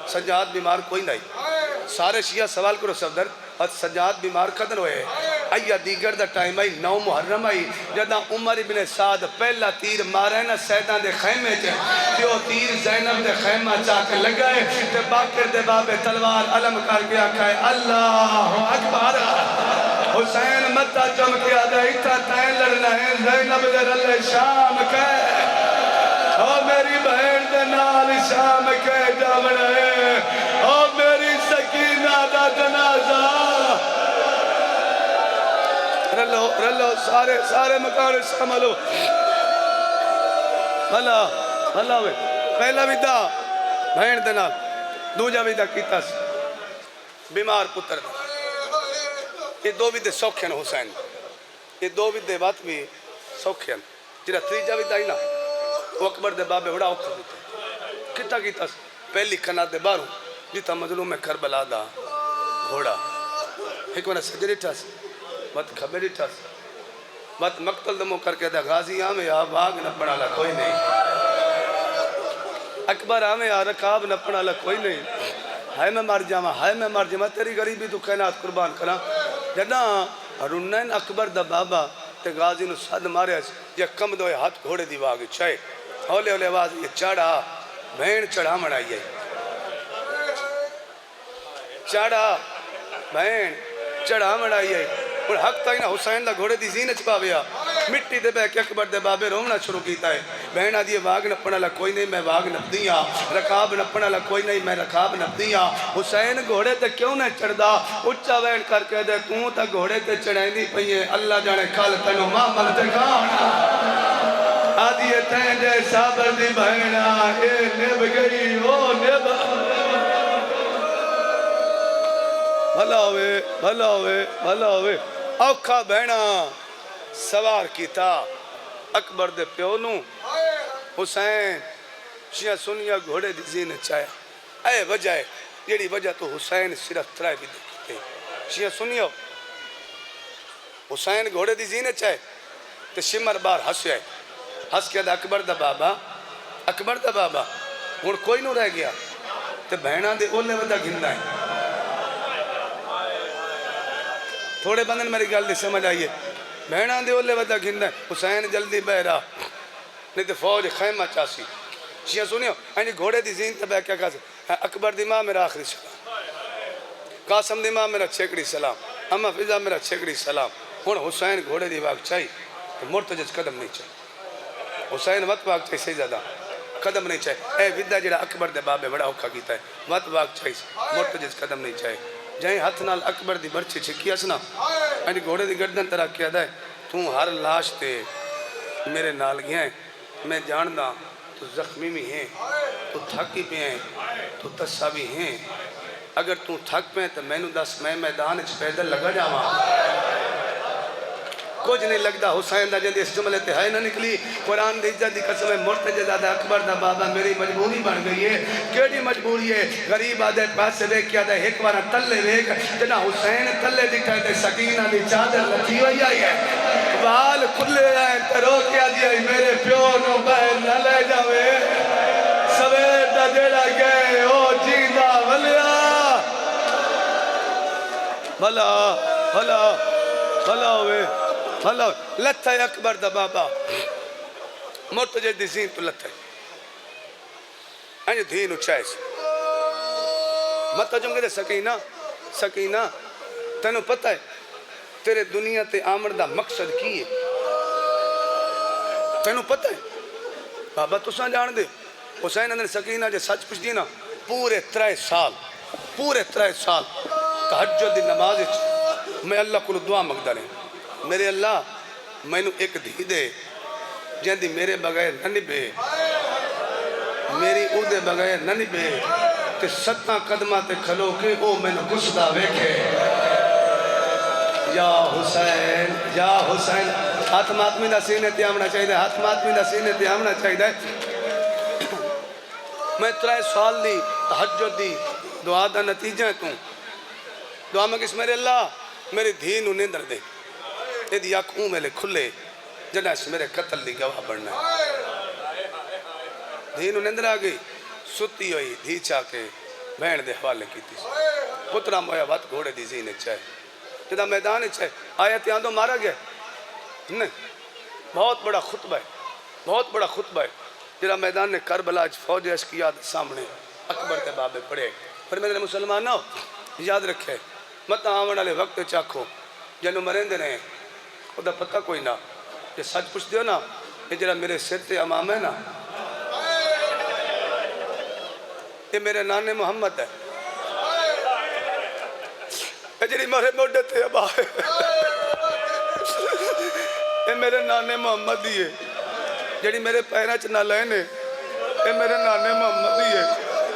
سجاد بیمار کوئی نہیں سارے شیعہ سوال کرو صفدر اور سجاد بیمار کدن ہوئے آئیہ دیگر the time I 9 Muharram I Jeddah عمر ابن سعد پہلا تیر مارے نا سیدان دے خیمے چے تیو تیر زینب دے خیمہ چاہ کے لگائے تے باکر دے بابے تلوار علم کر کے آکھائے اللہ اکبر حسین مدہ چمکیا دے اتھا تین لڑنا ہے زینب دے رلے شام کے او میری بہن دے نال شام کے جاونا ہے او میری سکینہ دا جنازہ رلو سارے مکان شامل ہو اللہ ہوئے پہلا ویدہ بہن دے نال دوجا ویدہ کیتا سی بیمار پتر دا یہ دو ویدے سوکھے ہیں حسین یہ دو ویدے بات بھی سوکھے ہیں جرہ تریجا ویدہ ہی نا وہ اکبر دے بابے بڑا اوکھا دیتا کتا کیتا سی پہلی کھنا دے باروں جیتا مظلوم میں کربلا دا گھوڑا ایک منہ سجری ٹھا سی بات خبری ٹھا سی بات مقتل دمو کر کے دا غازی آمیں یا بھاگ نہ پڑا لکھ کوئی نہیں اکبر آمیں یا رکاب نہ پڑا لکھ کوئی نہیں ہائے میں مار جامع تیری غریبی تو کائنات قربان کرا جدہ رنین اکبر دا بابا تے غازی نو صد مارے یہ کم دوئے ہاتھ گھوڑے دی واگی چھائے ہولے آواز یہ چاڑا بہن چڑھا مڑائی ہے چاڑا بہن چڑھا مڑائی ہے اور حق تائی نا حسین دا گھوڑے دی زینت پا بیا مٹی دے بے کہ اکبر دے بابے رومنا شروع کیتا ہے بہن دی واگ نپن والا کوئی نہیں میں واگ نپدی ہاں رکاب نپن والا کوئی نہیں میں رکاب نپدی ہاں حسین گھوڑے تے کیوں نہ چڑھدا اچا وین کر کے دے توں تا گھوڑے تے چڑھائیں پئی ہے اللہ جانے کل تینوں محمل دکھانا آدھی تین جے صابر دی بہنا اے نب گئی او نب بھلا ہوئے بھلا ہوئے بھلا ہوئے اوکھا بہنا سوار کیتا اکبر دے پیونوں حسین شیعہ سنیا گھوڑے دی زین چاہیا اے وجہ ہے جیڑی وجہ تو حسین صرف ترائے بھی دیکھتے شیعہ سنیا حسین گھوڑے دی زین چاہے تو شمر بار ہس ہے ہس کیا دا اکبر دا بابا ہون کوئی نو رہ گیا تو بہنہ دے اولے ودا گھندہ ہے تھوڑے بندن میری گل دی سمجھ آئیے بہنہ دے اولے ودا گھندہ ہے حسین جلدی بہرا نہیں تو فوج خیمہ چاسی شیعہ سنیو اینی گھوڑے دی زین تبہ کیا کہا اکبر دی ماں میرا آخری سلام قاسم دی ماں میرا چھیکڑی سلام اما فضا میرا چھیکڑی سلام ہون حسین گھوڑے دی واگ چاہی تو مرتجج قدم نہیں چاہی حسین وقت واگ چاہی صحیح زیادہ قدم نہیں چاہی اے ودہ جڑا اکبر دے بابے بڑا اوکھا کیتا ہے وقت واگ چاہی مرتجج قدم نہیں چاہی جائیں ہاتھ نال اکبر دی برچی چھکی اسنا اینی گھوڑے دی گردن طرح کیا دائے توں ہر لاش تے میرے نال گیا ہے میں جاندہ تو زخمی بھی ہیں تو تھکی بھی ہیں تو تسا بھی ہیں اگر تو تھک پہ تو میں نو دس میں میدان اچھ پیدل لگا جاواں کچھ نہیں لگتا حسین دا جلدی اس جملے تے ہے نہ نکلی قرآن دی عزت دی قسم مرتجد آدھا اکبر دا بابا میری مجبوری بن گئی ہے کیڑی مجبوری ہے غریب آدھے پاسے دیکھ کیا دے ایک بارہ تلے دیکھ جنا حسین تلے دکھائے دے سکینہ دی چادر لٹھی ہوئی آئی ہے وال کھلے آئے ترو کیا دیا میرے پیو نو بہن نہ لے جاوے سویر دا جیڑا گئے او جیندہ ولیا بھلا بھلا بھلا ہوئے بھلا ہوئے لتھا ہے اکبر دا بابا مرتجد دی زین تو لتھا ہے اینجا دین اچھائے سے مطا جنگے دے سکینہ تینوں پتہ ہے تیرے دنیا تے آمر دا مقصد کی ہے تینوں پتہ ہے بابا تو ساں جان دے حسین اندر سکینہ جے سچ پوچھ دینا پورے 3 سال تہجد دی نماز میں اللہ کو دعا مگدہ رہے میرے اللہ میں نو ایک دھی دے جن دی میرے بغیر نہ نبے میری او دے بغیر نہ نبے تے 7 قدمہ تے کھلو کے او میں نو گسدہ ویکھے یا حسین ہاتھ ماتمی دا سینے تے آمنا چاہیے ہاتھ ماتمی دا سینے تے آمنا چاہیے میں 3 سال دی تہجد دی دعا دا نتیجہ ہے توں دعا میں کس میرے اللہ میری دھین انہیں در دے اے دی آنکھوں میں لے کھلے جنہ اس میرے قتل دی گواہ بڑھنا ہے دھین انہیں در آگئی ستی ہوئی دھی چاہ کے بہن دے حوالے کی تھی پترہ مویا وات گھوڑے دی زینے چاہے جدہ میدان چاہے آیت آندو مارا گیا نہیں بہت بڑا خطبہ ہے جدہ میدان نے کربلا فوج اس کی یاد سامنے اکبر تے بابے پڑے پر میرے مسلمانوں یاد رکھے مت آمن والے وقت چاکھو جنو مرندے رہے خدا پتہ کوئی نہ یہ سچ پوچھ دیو نا یہ جرا میرے سر تے امام ہے نا یہ میرے نانے محمد ہے یہ جری مرے موڑے تے ابا ہے یہ میرے نانے محمد ہی ہے جڑی میرے پیرہ چ نہ لینے یہ میرے نانے محمد ہی ہے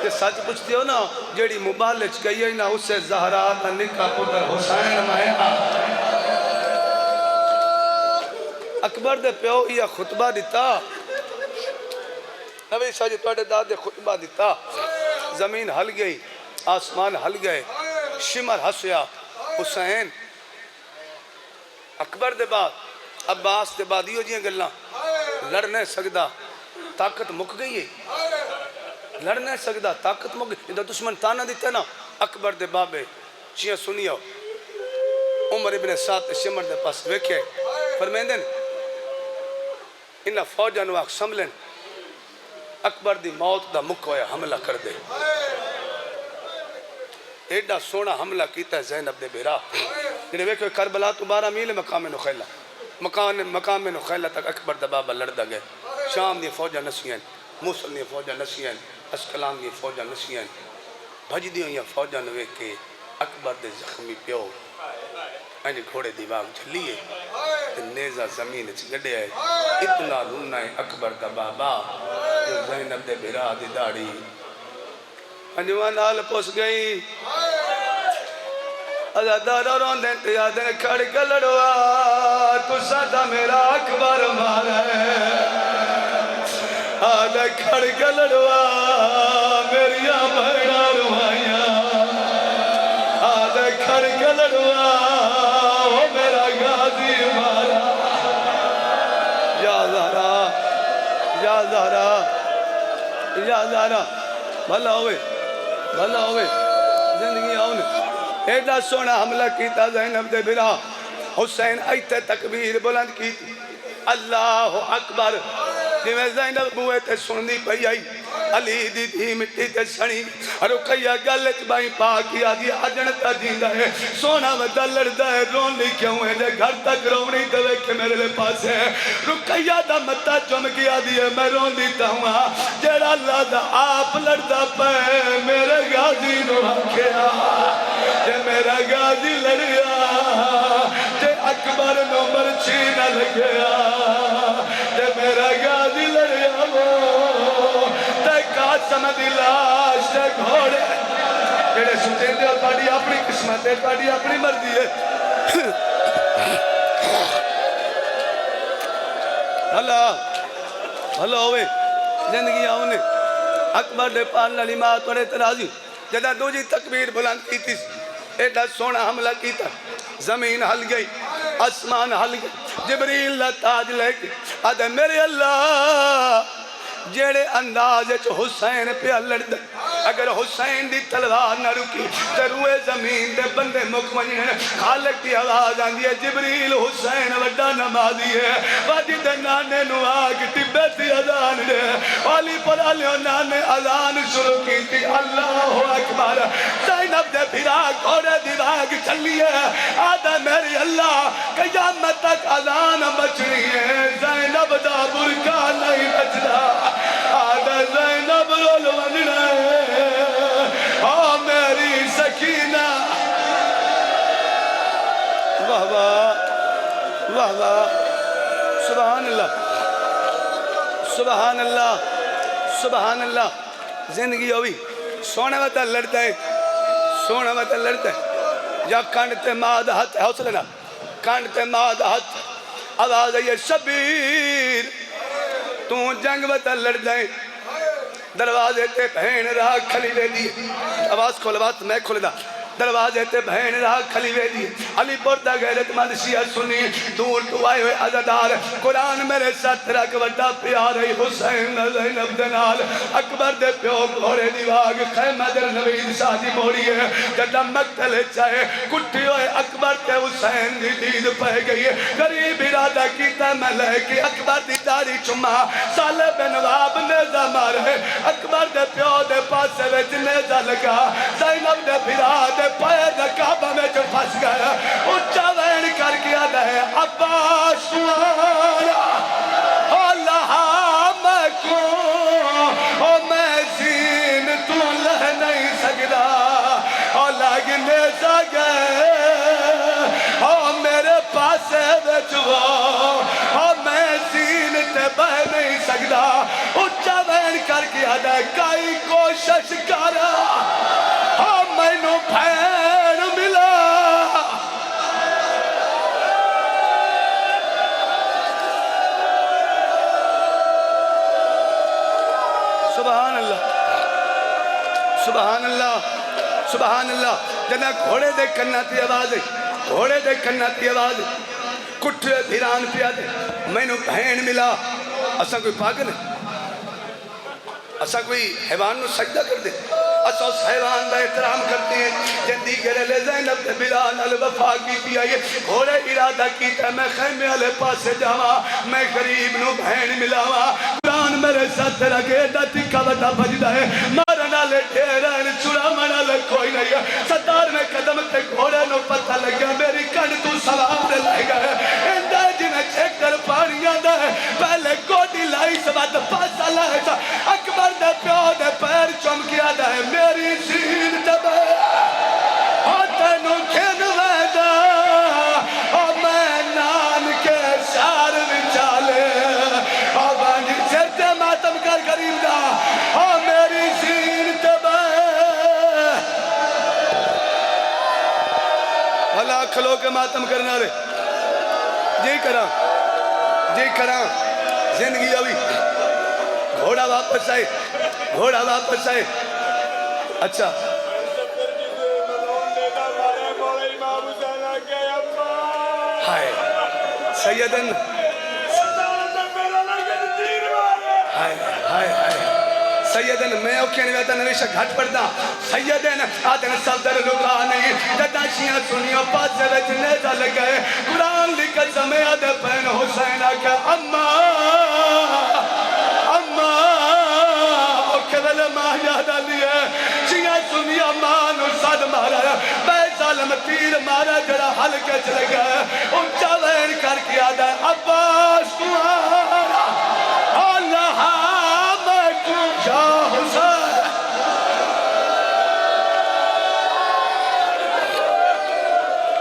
یہ سچ پوچھ دیو نا جڑی مبالج گئی ہے نا اس سے زہرا تا نکا پتر حسین مائنا اکبر دے پیو یہ خطبہ دیتا نبی ساجد توڑے دادے خطبہ دیتا زمین ہل گئی آسمان ہل گئے شمر ہسیا حسین اکبر دے بعد عباس دے بعد یہ جیئے گلنا لڑنے سکدا طاقت مک گئی ہے لڑنے سکدا طاقت مک گئی یہ دشمن تانا دیتے نا اکبر دے بابے شیعہ سنیو عمر ابن سات شمر دے پاس ویکھے فرمیندن انہا فوجہ نواق سملن اکبر دی موت دا مک ہویا حملہ کر دے ایڈا سونا حملہ کیتا ہے زینب دے بیرا جنہیں ویکھے کربلا تو 12 میل مقام نخیلہ مقام نخیلہ تک اکبر دا بابا لڑ دا گئے شام دی فوجاں نسیاں موصل دی فوجاں نسیاں اسکلان دی فوجاں نسیاں بھج دی ہوئی فوجاں نوے کے اکبر دے زخمی پیو انج گھوڑے دی واگ جھلیے نیزہ زمین چ گڈے ہے اتنا رونا ہے اکبر دا بابا جو زینب دے بھرا دی داڑی انجوان نال پوس گئی ازادارہ رون دیں تیادیں کھڑ کے لڑوا تو سادہ میرا اکبر مارا ہے آدھے کھڑ کے لڑوا میری بھڑا روائیاں آدھے کھڑ کے لڑوا وہ میرا غازی مارا یا زہرا یا زہرا یا زہرا بھلا ہوئے زندگی آؤں ایڈا سونا حملہ کیتا زینب دے بھرا حسین ایتے تکبیر بلند کیتی اللہ اکبر جویں زینب بوئے تے سندی پئی آئی علی دی دھی مٹی تے سنی رقیہ گلت بائی پاکی آدھی اجن تا جیندہ ہے سونا ودا لڑدا ہے رون لی کیوں ہے جے گھر تک رونی دوے کہ میرے لے پاس ہے رقیہ دا متا چم کی آدھی ہے میں رون دیتا ہوں جیڑا اللہ دا آپ لڑدا پہ میرے غازی نو آکھیا جے میرا غازی لڑیا جے اکبر نو مرچی نہ لگیا جے میرا غازی لڑیا وہ تے قاسم دی لاش تے گھوڑے جڑے سوچیں دے پاڑی اپنی قسمت ہے پاڑی اپنی مرضی ہے اللہ ہوئے زندگی آؤنے اکبر دے پال علی ماں توڑے ترازی جدہ دوجی تکبیر بلند کی تھی ایڈا سونا حملہ کیتا زمین ہل گئی آسمان ہل گئی جبریل اللہ تاج لے کے آدھے میرے اللہ جیڑے انداز حسین پہ لڑ دے اگر حسین دی تلوار نہ رکی تے روئے زمین دے بندے مکمنی ہیں خالق کی آواز آندی ہے جبریل حسین وڈا نمازی ہے واجی دے نانے نو آگ ٹبے تی اذان دے والی پر علیہ نانے اذان شروع کی تھی اللہ اکبر زینب دے پھرا گھوڑے دی واگ چلی ہے آدھا میری اللہ قیامت تک اذان بچنی ہے زینب دا برکا نہیں بچنا آدھا زینب رول وننا ہے آہ میری سکینہ واہ واہ واہ واہ سبحان اللہ سبحان اللہ سبحان اللہ زندگی ہوئی سونے وقت لڑتا ہے سونے وقت لڑتا ہے یا کانٹتے ماد ہاتھ حوصلہ نہ کانٹتے ماد ہاتھ آواز ہے شبیر تو جنگ وقت لڑ جائیں دروازے تے بہن رہا کھلی وے دی آواز کھول بات میں کھول دا دروازے تے بہن رہا کھلی وے دی علی پردہ غیرت مند شیعہ سنی دور تو آئے ہوئے عزدار قرآن میرے ساتھ رکھ وڈا پیارے حسین زینب دنال اکبر دے پیو گھوڑے دیواگ خیمہ در نوید شادی موڑی ہے جدہ مقتل چاہے کٹھی ہوئے اکبر تے حسین دی دید پہ گئی ہے قریب ارادہ کیتا میں لے کے اکبر دی داری چما سالے بن واب نیزہ مار ہے اکبر دے پیو دے پاسے ویچ نیزہ لگا زینب دے پھرا دے پائے دے کعبہ میں جو پھنس گیا اچھا وین کر گیا دے عباس سوالا اللہ میں کون او میں زین تو لہ نہیں سکتا او لگنے سا گئے او میرے پاسے بچوا او میں زین تے بہ نہیں سکتا اچھا وین کر گیا دے کئی کوشش کرا میں نو بھین ملا سبحان اللہ سبحان اللہ سبحان اللہ جنہ گھوڑے دے کرنا تھی آواز گھوڑے دے کرنا تھی آواز کٹھے بھیران پیا دے میں نو بھین ملا اسا کوئی پاگل ہے اسا کوئی حیوان نو سجدہ کر دے اسا اس حیوان دا احترام کرتے ہیں جندی گرے لے زینب تے بلال الوفا کی پیا یہ گھوڑے ارادہ کیتا میں خیمے والے پاسے جاواں میں غریب نو بہن ملاواں قرآن میرے ساتھ رکھے دا تکا وڈا بجدا ہے مارنا لے ڈھیرن چڑاونا لے کوئی نہیں ہے ستار میں قدم تے گھوڑے نو پتہ لگا میری کن تو سوار لے گا اندہ جنہیں چیک کر پانیاں دا ہے پہلے گوڑی لائی سوار اللہ کھلو کے ماتم کرنا رہے جی کرا زندگی ہوئی گھوڑا واپس آئے اچھا ہائے سیدن سیدن میں اوکے نہیں ویتا نویشہ گھٹ پڑتا سیدن آدن صدر لگا نہیں جداشیاں سنیوں پاس سے ویچ نیزہ لگئے قرآن لکھت سمیں آدھے پہن حسین آکے اممہ اوکے ویلے ماہ یادہ لیے چیاں سنیوں مانو صد مارا بے ظالم تیر مارا جڑا حلقے چلے گئے ان چاوین کر کے آدھے عباس تمہارا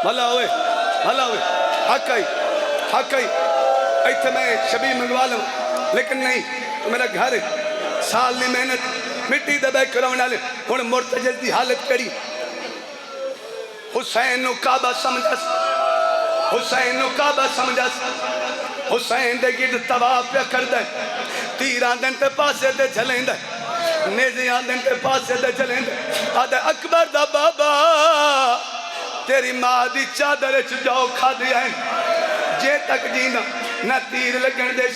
اللہ بھلا ہوئے حق آئی ایتھے میں شبی منگوا لوں لیکن نہیں تو میرا گھر سال لی محنت مٹی دبے کرونا لے ہون مرتجز دی حالت کری حسین نو کعبہ سمجھس حسین دے گرد طواف پہ کر دے تیران دن تے پاسے دے چلیں دے نیزیان دن تے پاسے دے چلیں دے آدھے اکبر دا بابا تیری ماں دی چادر چجاؤ کھا دیا ہے جے تک جینا نہ تیر لگن دے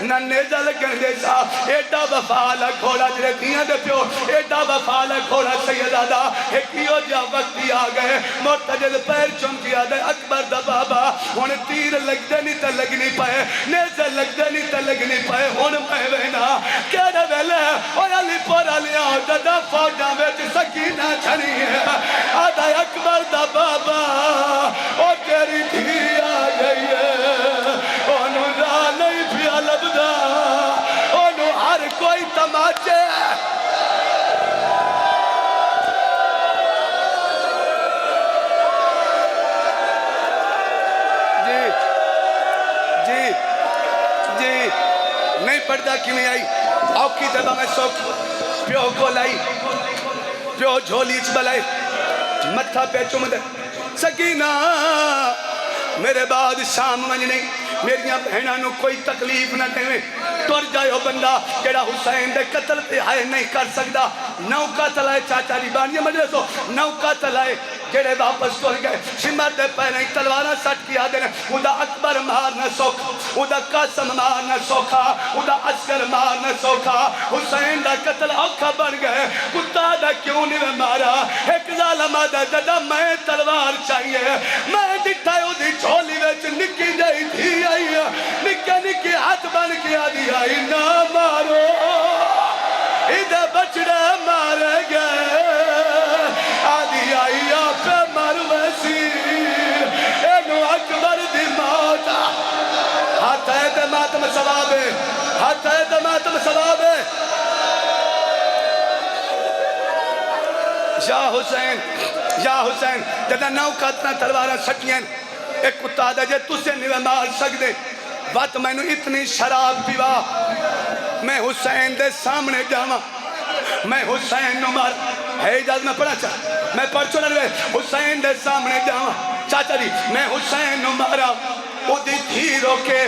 نہ نیزہ لگن دے سا ایڈا وفالا کھوڑا جرے دیاں دے پیو ایڈا وفالا کھوڑا سیدادہ ایکیو جا وقتی آگئے مرتجد پیر چمکی آدھے اکبر دا بابا ہون تیر لگ دے نہیں تا لگنی پائے نیزہ لگ دے نہیں تا لگنی پائے ہون میں وینا کہنے ویلے اوہ علی پر علیاں دادا فوجہ میں جی سکینہ چھنی ہے آدھے اکبر دا بابا او تیری دھی آگئی ہے انہوں را نہیں پیا لبدا انہوں ہر کوئی تماچے جی نہیں پڑھتا کی نہیں آئی آوکی دبا میں سوک پیو کو لائی پیو جھولیچ بلائی متھا پہ چمدے سکینہ میرے بعد شام منج نہیں میریاں بہنہ نو کوئی تکلیف نہ دے ٹور جائے ہو بندہ جڑا حسین دے قتل پہ آئے نہیں کر سکتا نو قتل آئے چاچا ریبانی مجلس ہو نو قتل آئے جڑے واپس ٹور گئے شمر دے پہنے تلوارہ سٹ کیا دینے ادا اکبر مارنا سوکھا ادا قاسم مارنا سوکھا ادا عسکر مارنا سوکھا حسین دا قتل اوکھا بن گئے کتا دا کیوں نہیں مارا ایک ظالمہ دا دادا میں تلوار چاہیے میں دکھائے دی چھولی ویچ نکی جائی تھی آئی نکی ہاتھ بن کیا دی آئی نہ مارو ادھے بچڑے مارے گئے آدھی آئی آپ مارو ایسی اینو اکبر دی موت ہاتھ ہے دے ماتم ثوابے ہاتھ ہے دے ماتم ثوابے یا حسین جدہ نو کاتنا تلوارہ سکین ایک کتا دا جے تُسے نہیں مار سکتے بات میں نے اتنی شراب پیوا میں حسین دے سامنے جاما میں حسین نو مار ہے اجازت میں پڑھا چاہ میں پڑھ چلا رہے حسین دے سامنے جاما چاچا دی میں حسین نو مارا او دی دھیروں کے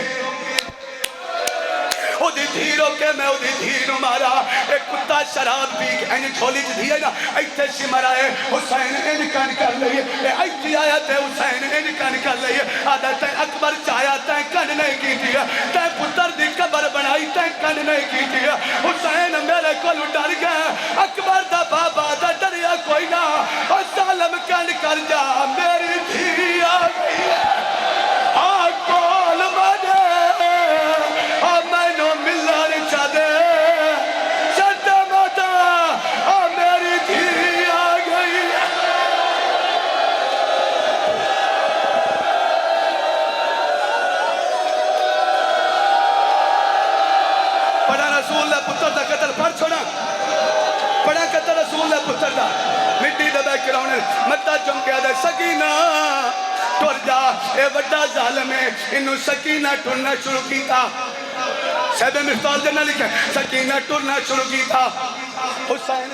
او دی دھیروں کے میں او دی دھیروں مارا ایک کتا شراب پی کے اینی چھولی جی دھیئے نا ایتے شمر آئے حسین انکان کر لئیے ایتی آیا تے حسین انکان کر لئیے آدھا تے اکبر چاہیا تے کن نہیں کی دیا تے پتر دی قبر بنائی تے کن نہیں کی دیا حسین میرے کول ڈر گئے اکبر دا بابا دا ڈریا کوئی نہ اور ظالم کن کر جا میری دھی آ گئی ہے پڑھا قتل رسول اللہ پتر دا مٹی دبے کراؤنے مدہ جم کے آدھے سکینہ ٹور جا اے وڈا ظالم ہے انہوں سکینہ ٹورنا شروع کی تھا شہد مفتال جنہ لکھے سکینہ ٹورنا شروع کی تھا حسین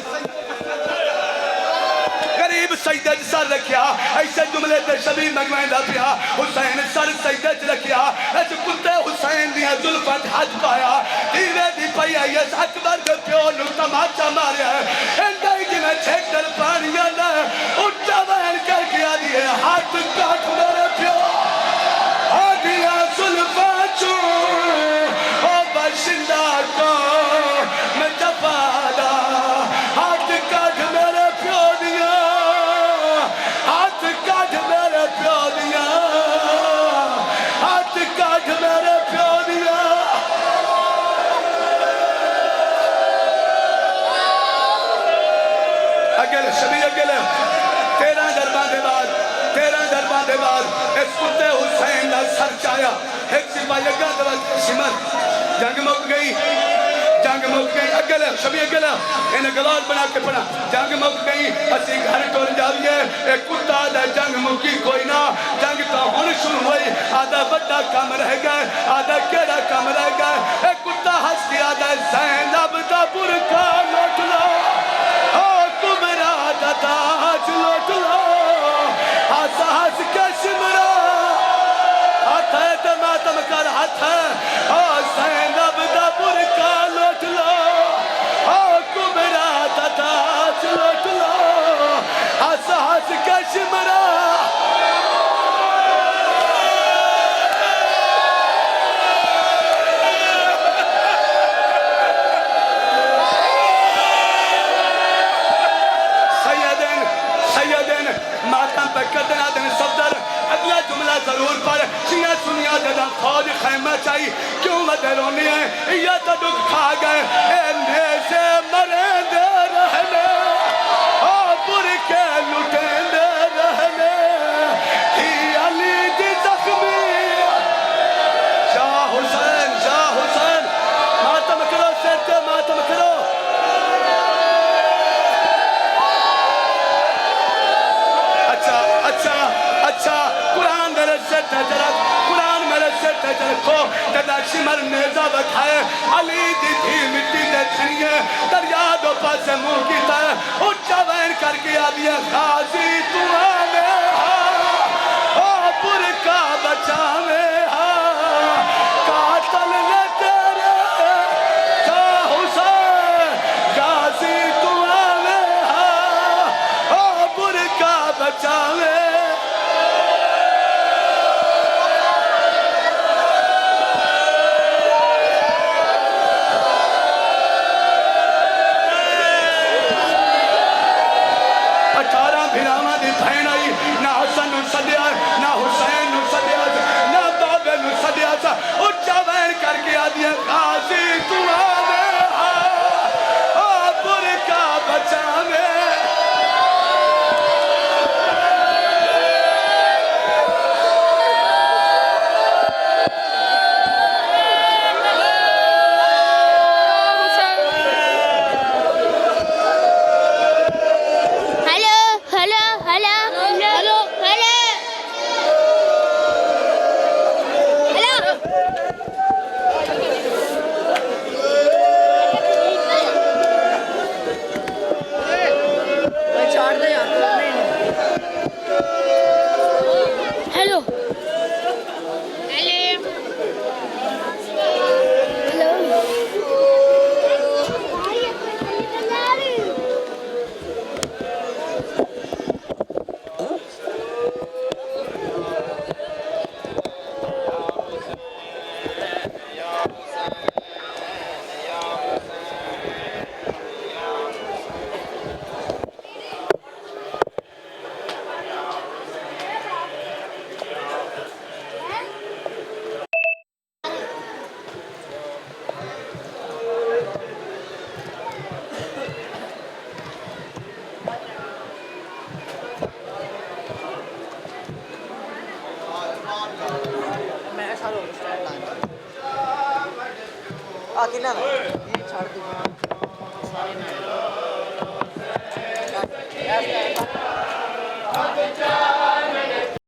غریب سجدے سر رکھیا ایسے جملے تے شبیر مگوائیں دا پیا حسین سر سجدے رکھیا ایس کتے حسین دیا ظلفت حج پایا دیوے دی پئی ایس اکبر دے پیو نو تماچا ماریا ہے اندائی جی میں چھیٹر پانی آنا ہے اٹھا بہن کر کے آدھی ہے ہاتھ کاٹ میرے پیو آدھیا ظلفت چون او بشندہ کو میں جفادا ہاتھ کاٹ میرے پیو دیا ہاتھ کاٹ میرے پیو دیا ہاتھ کاٹ میرے پیو دیا اگل شبیر اگل 13 دربان دے بعد اس کتے حسین دا سر چایا ایک سپاہی اگا دوال شمر جنگ مک گئی اگل شبیر اگل انہیں گلال بنا کے پڑھا جنگ مک گئی اسی گھر ٹور جاویے ایک کتا دا جنگ مکی کوئی نہ جنگ تا ہون شروع ہوئی آدھا بڑا کام رہ گئے آدھا کیڑا کام رہ گئے ایک کتا ہس کی آدھا زینب دا برکا لوٹ لو کمرا دا تاج لوٹ لو ہس کے شمرا ہاتھ ہے ماتم کر ہاتھ ہے زینب دا برکا لوٹ لو کمرا دا تاج لوٹ لو ہس کے شمرا ماتم پہ کتنا دن صدر اگلا جملہ ضرور پر شیعہ سنیا جدہ فوج خیمہ چاہی کیوں مدرونی ہیں یہ تو دکھ کھا گئے انہیں سے مریں دے رہنے برکے لٹیں دے رہنے کی علی دی زخمی شاہ حسین ماتم کرو سیتے ماتم کرو اچھا قرآن میرے سے تجرک کو جدا شمر نیزہ بکھائے علی دی تھی مٹی دے چھنیے دریا دو پاس منہ کی طرح اچھا وین کر کے آدیا غازی تو آنے برکا بچانے قاتل نے تیرے شاہ حسین غازی تو آنے برکا بچانے اچھا بہن کر کے آدیا غازی تو آنے برکا بچانے Akin na. Charity.